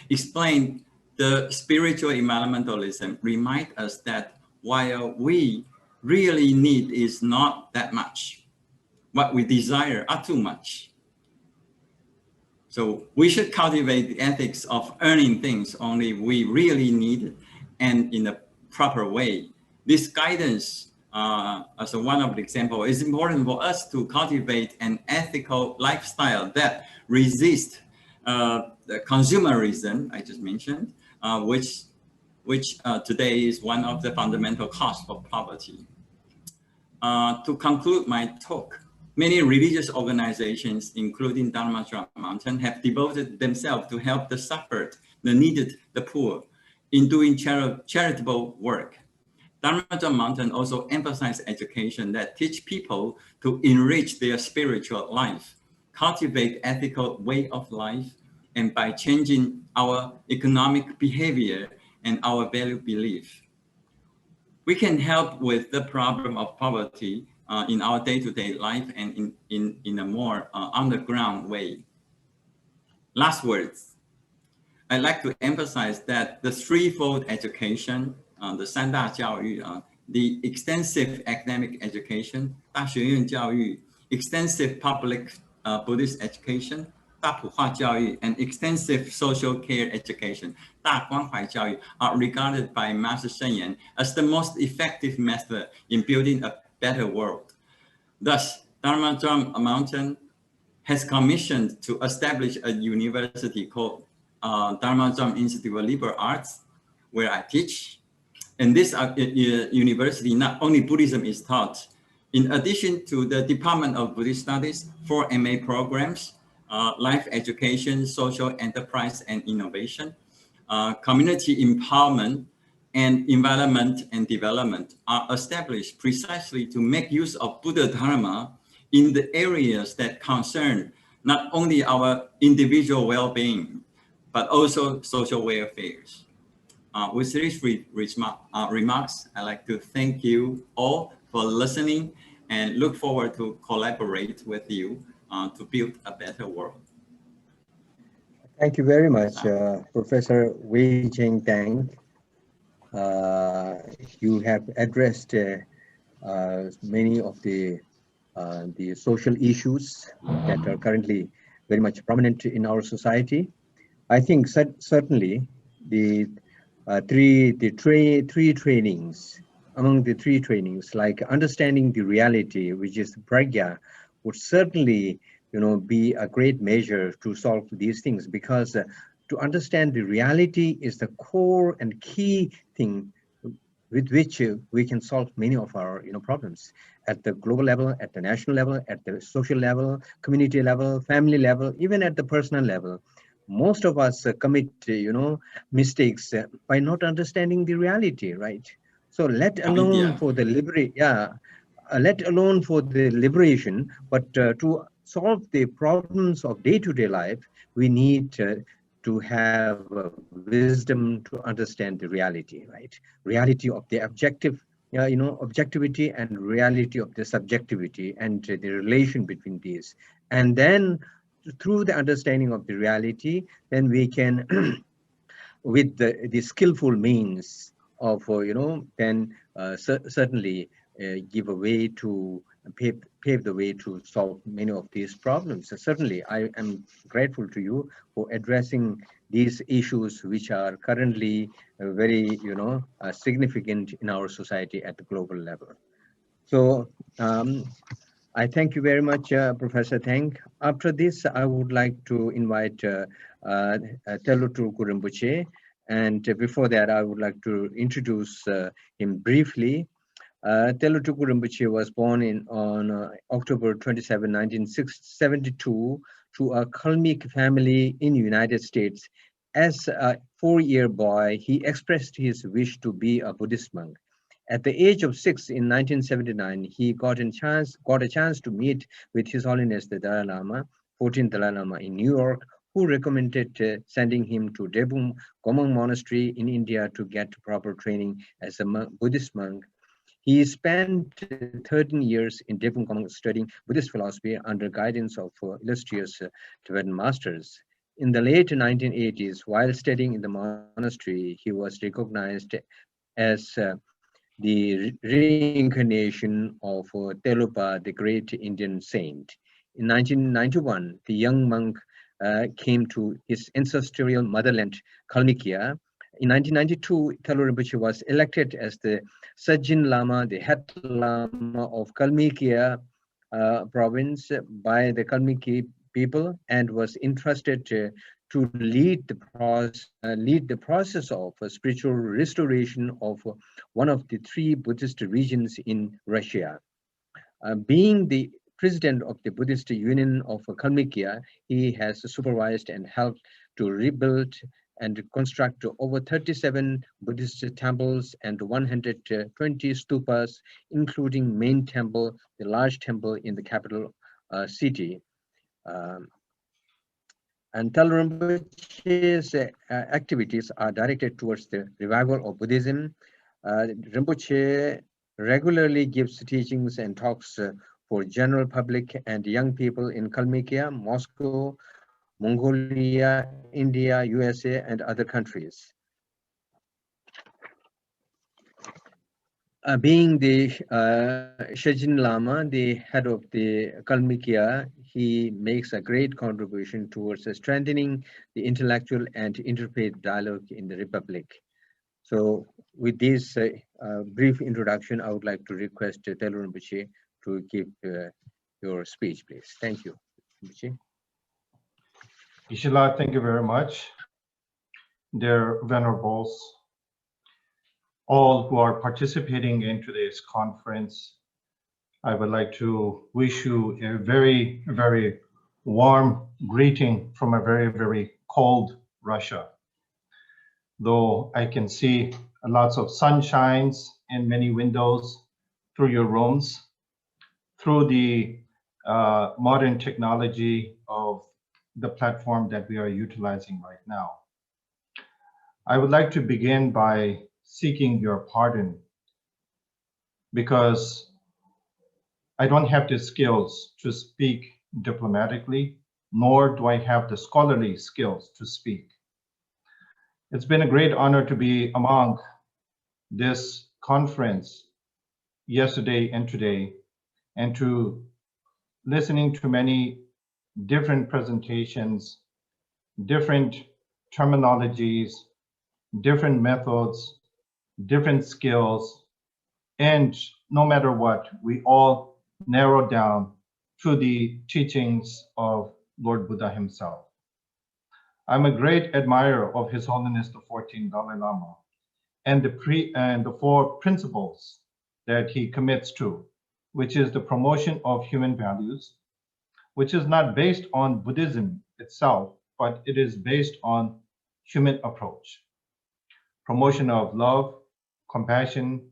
explain the spiritual environmentalism, remind us that while we really need is not that much, what we desire are too much. So we should cultivate the ethics of earning things only we really need and in a proper way. This guidance, as one of the examples, is important for us to cultivate an ethical lifestyle that resists the consumerism I just mentioned, which today is one of the fundamental causes of poverty. To conclude my talk, many religious organizations, including Dharma Drum Mountain, have devoted themselves to help the suffered, the needed, the poor, in doing charitable work. Dharma Drum Mountain also emphasizes education that teach people to enrich their spiritual life, cultivate ethical way of life, and by changing our economic behavior and our value belief, we can help with the problem of poverty in our day-to-day life and in a more underground way. Last words, I'd like to emphasize that the threefold education, the 三大教育, the extensive academic education, 大学院教育, extensive public Buddhist education, 大普化教育, and extensive social care education, 大关怀教育, are regarded by Master Sheng Yen as the most effective method in building a better world. Thus, Dharma Drum Mountain has commissioned to establish a university called Dharma Drum Institute of Liberal Arts, where I teach. In this university, not only Buddhism is taught, in addition to the Department of Buddhist Studies, 4 MA programs, life education, social enterprise and innovation, community empowerment, and environment and development are established precisely to make use of Buddha Dharma in the areas that concern not only our individual well-being, but also social welfare. With these remarks, I'd like to thank you all for listening and look forward to collaborate with you to build a better world. Thank you very much, Professor Wei Cheng Tang. You have addressed many of the social issues that are currently very much prominent in our society. I think certainly the three trainings, among the 3 trainings, like understanding the reality, which is pragya, would certainly, be a great measure to solve these things, because to understand the reality is the core and key thing with which we can solve many of our problems at the global level, at the national level, at the social level, community level, family level, even at the personal level. Most of us commit mistakes by not understanding the reality, right? So let alone for the liberation, but to solve the problems of day-to-day life, we need to have wisdom to understand the reality, right? Reality of the objective, objectivity, and reality of the subjectivity, and the relation between these. And then through the understanding of the reality, then we can, with the skillful means of, certainly give a way to pave the way to solve many of these problems. So certainly, I am grateful to you for addressing these issues, which are currently very, significant in our society at the global level. So I thank you very much, Professor Tang. After this, I would like to invite Telo Tulku Rinpoche. And before that, I would like to introduce him briefly. Telo Tulku Rinpoche was born on October 27, 1972, to a Kalmyk family in the United States. As a 4-year boy, he expressed his wish to be a Buddhist monk. At the age of 6 in 1979, he got a chance to meet with His Holiness the Dalai Lama, 14th Dalai Lama in New York, who recommended sending him to Drepung Gomang Monastery in India to get proper training as a Buddhist monk. He spent 13 years in Drepung Gomang studying Buddhist philosophy under guidance of illustrious Tibetan masters. In the late 1980s, while studying in the monastery, he was recognized as the reincarnation of Telupa, the great Indian saint. In 1991, the young monk came to his ancestral motherland, Kalmykia. In 1992, Telo Rinpoche was elected as the Sajin Lama, the head Lama of Kalmykia province by the Kalmyki people, and was entrusted to lead the process of spiritual restoration of one of the 3 Buddhist regions in Russia. Being the president of the Buddhist Union of Kalmykia, he has supervised and helped to rebuild and construct over 37 Buddhist temples and 120 stupas, including main temple, the large temple in the capital city. And Telo Rinpoche's activities are directed towards the revival of Buddhism. Rinpoche regularly gives teachings and talks for general public and young people in Kalmykia, Moscow, Mongolia, India, USA, and other countries. Being the Shejin Lama, the head of the Kalmykia, he makes a great contribution towards strengthening the intellectual and interfaith dialogue in the Republic. So with this brief introduction, I would like to request Telu Rinpoche to give your speech, please. Thank you. Rinpoche. Ishala, thank you very much. Dear venerables, all who are participating in today's conference, I would like to wish you a very, very warm greeting from a very, very cold Russia. Though I can see lots of sunshines in many windows through your rooms, through the modern technology of the platform that we are utilizing right now. I would like to begin by seeking your pardon because I don't have the skills to speak diplomatically, nor do I have the scholarly skills to speak. It's been a great honor to be among this conference yesterday and today, and to listening to many different presentations, different terminologies, different methods, different skills, and no matter what, we all narrow down to the teachings of Lord Buddha himself. I'm a great admirer of His Holiness the 14th Dalai Lama and the four principles that he commits to, which is the promotion of human values, which is not based on Buddhism itself, but it is based on human approach. Promotion of love, compassion,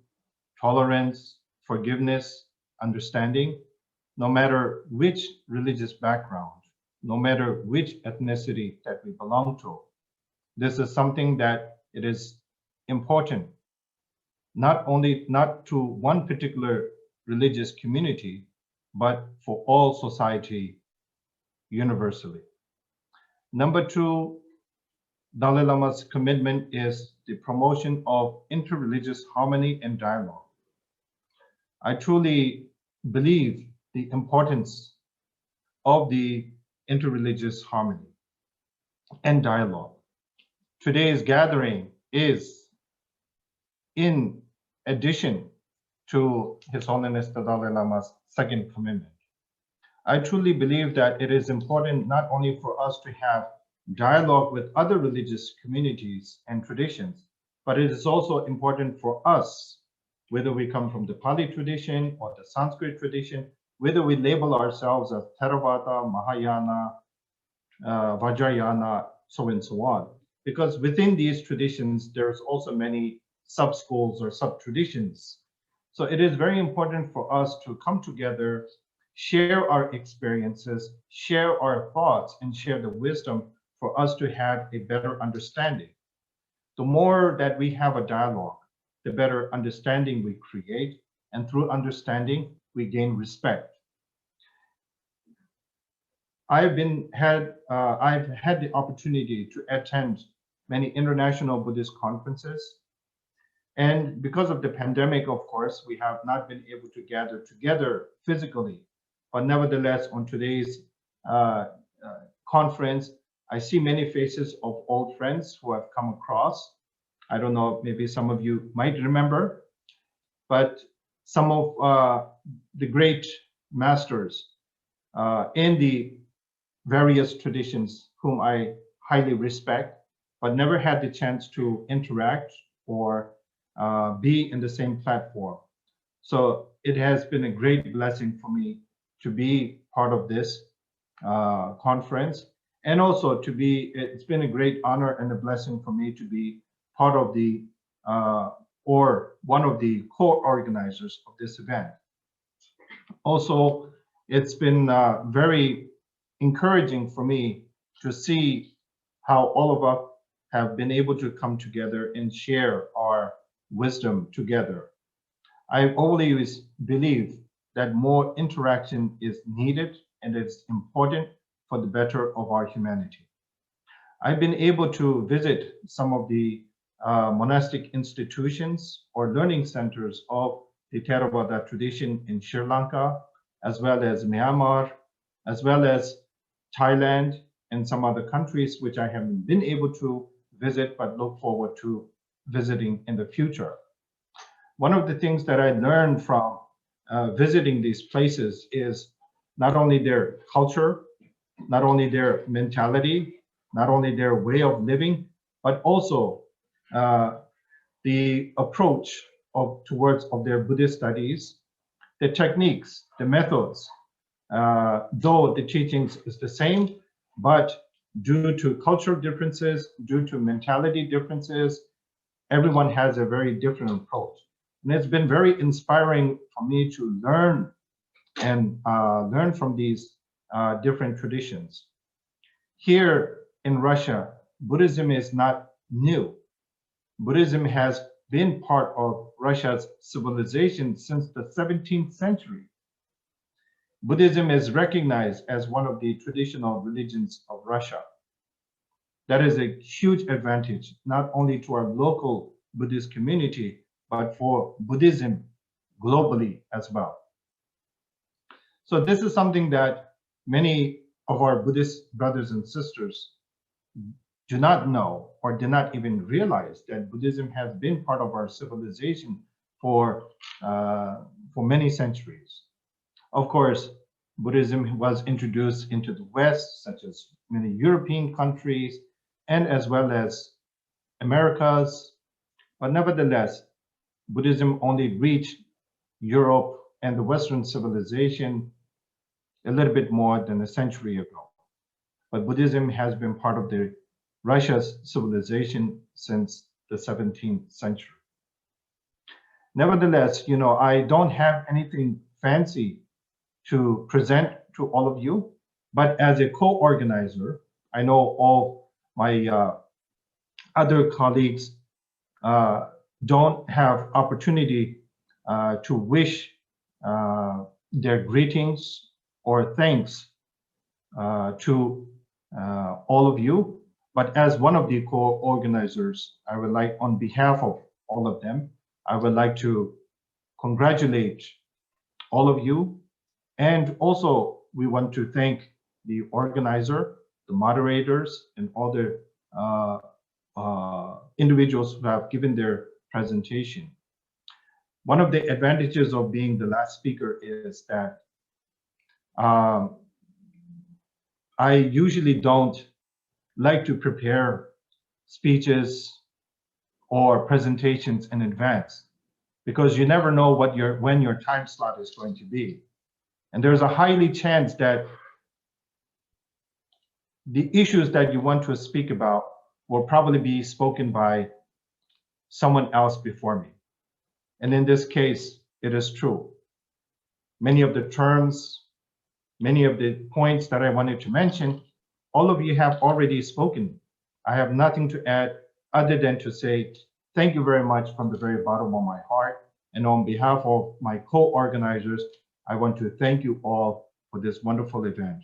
tolerance, forgiveness, understanding, no matter which religious background, no matter which ethnicity that we belong to. This is something that it is important, not to one particular religious community, but for all society universally. Number two, Dalai Lama's commitment is the promotion of interreligious harmony and dialogue. I truly believe the importance of the interreligious harmony and dialogue. Today's gathering is in addition to His Holiness the Dalai Lama's second commitment. I truly believe that it is important not only for us to have dialogue with other religious communities and traditions, but it is also important for us, whether we come from the Pali tradition or the Sanskrit tradition, whether we label ourselves as Theravada, Mahayana, Vajrayana, so and so on. Because within these traditions, there's also many sub-schools or sub-traditions. So it is very important for us to come together, share our experiences, share our thoughts, and share the wisdom for us to have a better understanding. The more that we have a dialogue, the better understanding we create, and through understanding, we gain respect. I've had the opportunity to attend many international Buddhist conferences. And because of the pandemic, of course, we have not been able to gather together physically. But nevertheless, on today's conference, I see many faces of old friends who have come across. I don't know, maybe some of you might remember, but some of the great masters in the various traditions whom I highly respect, but never had the chance to interact or be in the same platform. So it has been a great blessing for me to be part of this conference, and also it's been a great honor and a blessing for me to be part of the or one of the co-organizers of this event. Also, it's been very encouraging for me to see how all of us have been able to come together and share our wisdom together. I always believe that more interaction is needed and it's important for the better of our humanity. I've been able to visit some of the monastic institutions or learning centers of the Theravada tradition in Sri Lanka, as well as Myanmar, as well as Thailand and some other countries which I haven't been able to visit, but look forward to visiting in the future. One of the things that I learned from visiting these places is not only their culture, not only their mentality, not only their way of living, but also the approach towards their Buddhist studies, the techniques, the methods, though the teachings is the same, but due to cultural differences, due to mentality differences, everyone has a very different approach. And it's been very inspiring for me to learn and learn from these different traditions. Here in Russia, Buddhism is not new. Buddhism has been part of Russia's civilization since the 17th century. Buddhism is recognized as one of the traditional religions of Russia. That is a huge advantage, not only to our local Buddhist community, but for Buddhism globally as well. So this is something that many of our Buddhist brothers and sisters do not know or do not even realize that Buddhism has been part of our civilization for many centuries. Of course, Buddhism was introduced into the West, such as many European countries, and as well as Americas. But nevertheless, Buddhism only reached Europe and the Western civilization a little bit more than a century ago. But Buddhism has been part of the Russia's civilization since the 17th century. Nevertheless, I don't have anything fancy to present to all of you, but as a co-organizer, I know all my other colleagues don't have opportunity to wish their greetings or thanks to all of you. But as one of the co-organizers, I would like, on behalf of all of them, I would like to congratulate all of you. And also, we want to thank the organizer, the moderators, and all the individuals who have given their presentation. One of the advantages of being the last speaker is that I usually don't like to prepare speeches or presentations in advance, because you never know when your time slot is going to be. And there's a highly chance that the issues that you want to speak about will probably be spoken by someone else before me. And in this case, it is true. Many of the terms, many of the points that I wanted to mention, all of you have already spoken. I have nothing to add other than to say thank you very much from the very bottom of my heart. And on behalf of my co-organizers, I want to thank you all for this wonderful event.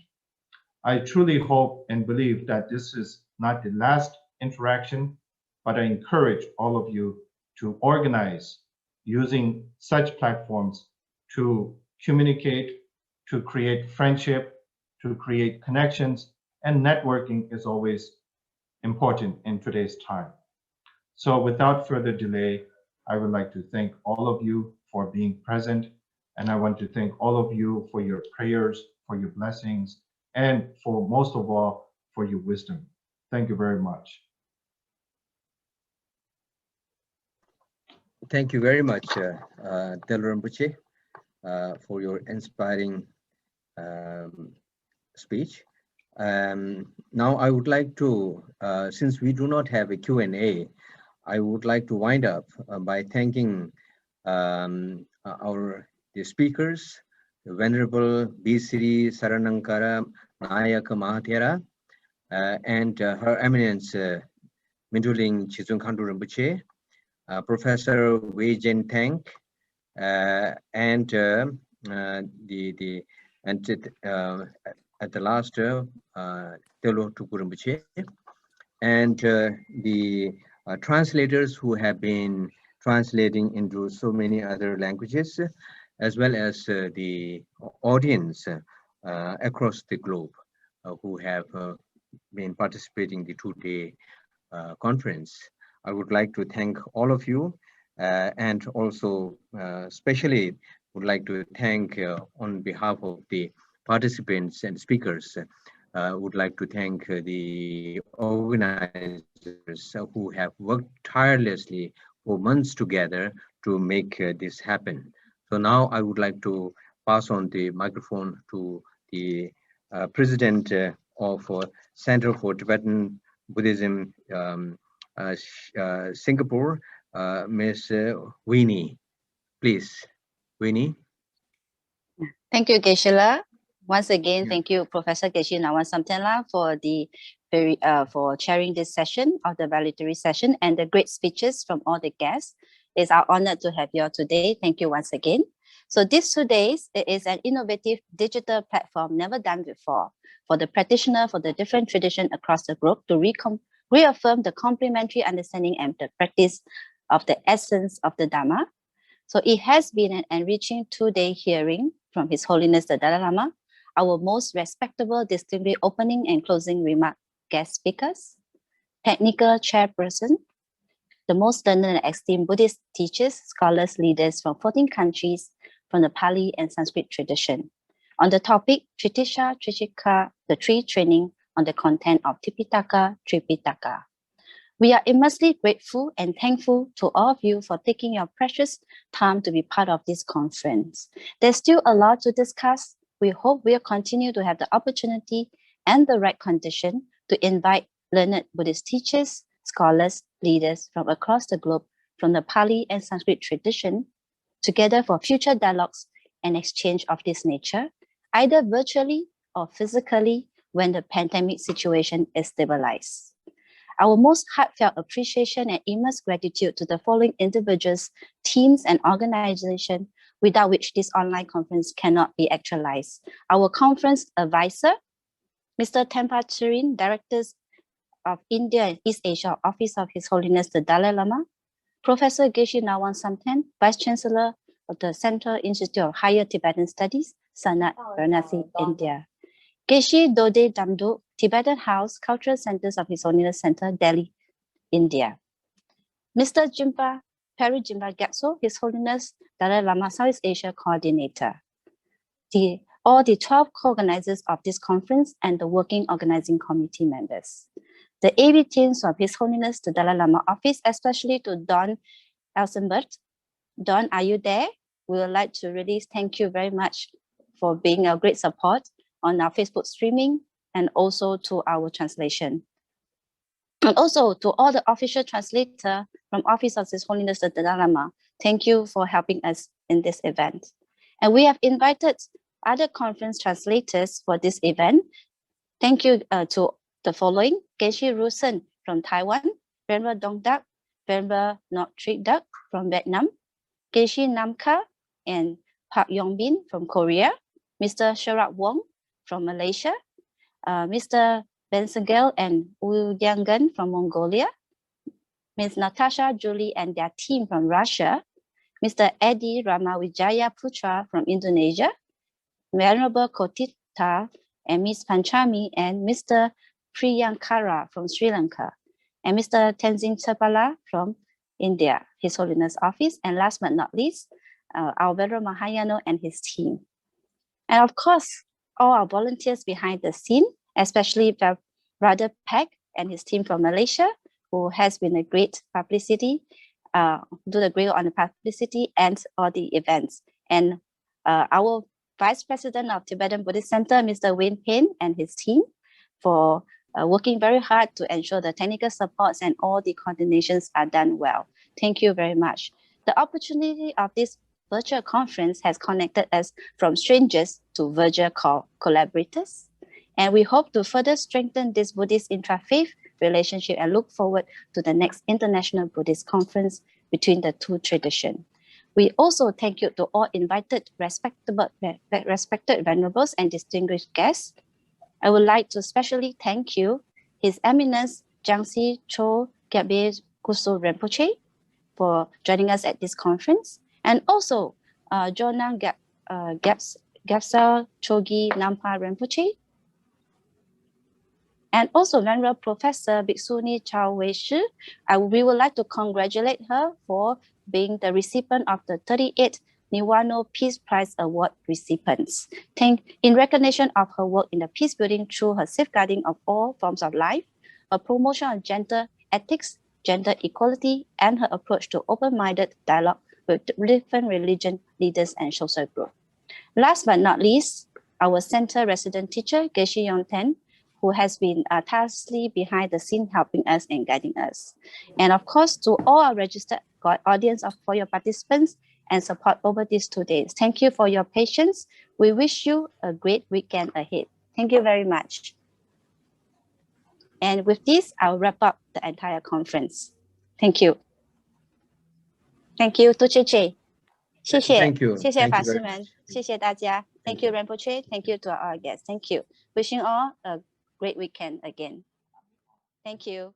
I truly hope and believe that this is not the last interaction, but I encourage all of you to organize using such platforms to communicate, to create friendship, to create connections, and networking is always important in today's time. So without further delay, I would like to thank all of you for being present. And I want to thank all of you for your prayers, for your blessings, and for most of all, for your wisdom. Thank you very much. Thank you very much, Delro Rinpoche, for your inspiring speech. Now I would like to, since we do not have a Q&A, I would like to wind up by thanking the speakers, the Venerable B.Sri Saranankara Nayaka Mahathera, and Her Eminence Mintuling Chizung Khandu Rinpoche, Professor Wei Jen Tang, and at the last Telo Tuku Rinpoche, and the translators who have been translating into so many other languages, as well as the audience across the globe who have been participating in the two-day conference. I would like to thank all of you, and also especially would like to thank on behalf of the participants and speakers, would like to thank the organizers who have worked tirelessly for months together to make this happen. So now I would like to pass on the microphone to the president of Center for Tibetan Buddhism Singapore, Ms. Winnie. Please, Winnie. Thank you, Geshe-la. Once again, Yeah. thank you, Professor Geshe Nawang Samtenla, for the for chairing this session of the valedictory session and the great speeches from all the guests. It's our honor to have you all today. Thank you once again. So this 2 days, it is an innovative digital platform never done before for the practitioner for the different traditions across the globe to reaffirm the complementary understanding and the practice of the essence of the Dharma. So it has been an enriching 2-day hearing from His Holiness the Dalai Lama, our most respectable, distinguished opening and closing remark guest speakers, technical chairperson, the most learned and esteemed Buddhist teachers, scholars, leaders from 14 countries from the Pali and Sanskrit tradition. On the topic, Tritisha Trishika, the three training on the content of Tipitaka, Tripitaka. We are immensely grateful and thankful to all of you for taking your precious time to be part of this conference. There's still a lot to discuss. We hope we'll continue to have the opportunity and the right condition to invite learned Buddhist teachers, scholars, leaders from across the globe from the Pali and Sanskrit tradition together for future dialogues and exchange of this nature, either virtually or physically when the pandemic situation is stabilized. Our most heartfelt appreciation and immense gratitude to the following individuals, teams, and organizations without which this online conference cannot be actualized. Our conference advisor, Mr. Tempa Chirin, Directors of India and East Asia Office of His Holiness the Dalai Lama, Professor Geshe Nawang Samten, Vice Chancellor of the Central Institute of Higher Tibetan Studies, Sanat, Varanasi, India. Geshe Dode Damduk, Tibetan House, Cultural Centers of His Holiness Center, Delhi, India. Mr. Jimpa Peri Jimpa Gyatso, His Holiness Dalai Lama Southeast Asia Coordinator. All the 12 co-organizers of this conference and the working organizing committee members. The AV teams of His Holiness the Dalai Lama Office, especially to Don Elsenbert. Don, are you there? We would like to really thank you very much for being a great support on our Facebook streaming and also to our translation. And also to all the official translator from Office of His Holiness the Dalai Lama, thank you for helping us in this event. And we have invited other conference translators for this event. Thank you to the following: Geshe Rusen from Taiwan, Venerable Dongdak, Venerable Notrik Dak from Vietnam, Geshe Namka and Park Yongbin from Korea, Mr. Sharat Wong from Malaysia, Mr. Bensengel and Wu Yangan from Mongolia, Ms. Natasha Julie and their team from Russia, Mr. Eddie Ramawijaya Putra from Indonesia, Venerable Kotita and Ms. Panchami and Mr. Priyankara from Sri Lanka, and Mr. Tenzin Chapala from India, His Holiness Office, and last but not least, our Venerable Mahayano and his team. And of course, all our volunteers behind the scene, especially Brother Peck and his team from Malaysia, who has been a great publicity, do the great on the publicity and all the events. And our Vice President of Tibetan Buddhist Center, Mr. Wayne Payne and his team for working very hard to ensure the technical supports and all the coordinations are done well. Thank you very much. The opportunity of this virtual conference has connected us from strangers to virtual collaborators. And we hope to further strengthen this Buddhist intra-faith relationship and look forward to the next International Buddhist Conference between the two traditions. We also thank you to all invited respected venerables and distinguished guests. I would like to especially thank you, His Eminence Jiangxi Cho Gyabye Kuso Rinpoche, for joining us at this conference, and also Jonang Gyapsal Chogi Nampa Rinpoche, And also Venerable Professor Bhiksuni Chao Wei Shi, we would like to congratulate her for being the recipient of the 38th Niwano Peace Prize Award recipients. In recognition of her work in the peace building through her safeguarding of all forms of life, her promotion of gender ethics, gender equality, and her approach to open-minded dialogue with different religion leaders and social groups. Last but not least, our center resident teacher, Geshe Yong Ten, who has been tirelessly behind the scene helping us and guiding us. And of course, to all our registered audience for your participants and support over these 2 days. Thank you for your patience. We wish you a great weekend ahead. Thank you very much. And with this, I'll wrap up the entire conference. Thank you. Thank you, Tucheche. 谢谢 Thank you. 谢谢 Thank 法 you 师 very 们，谢谢大家。Thank you, Rinpoche. Thank you to our guests. Thank you. Wishing all a great weekend again. Thank you.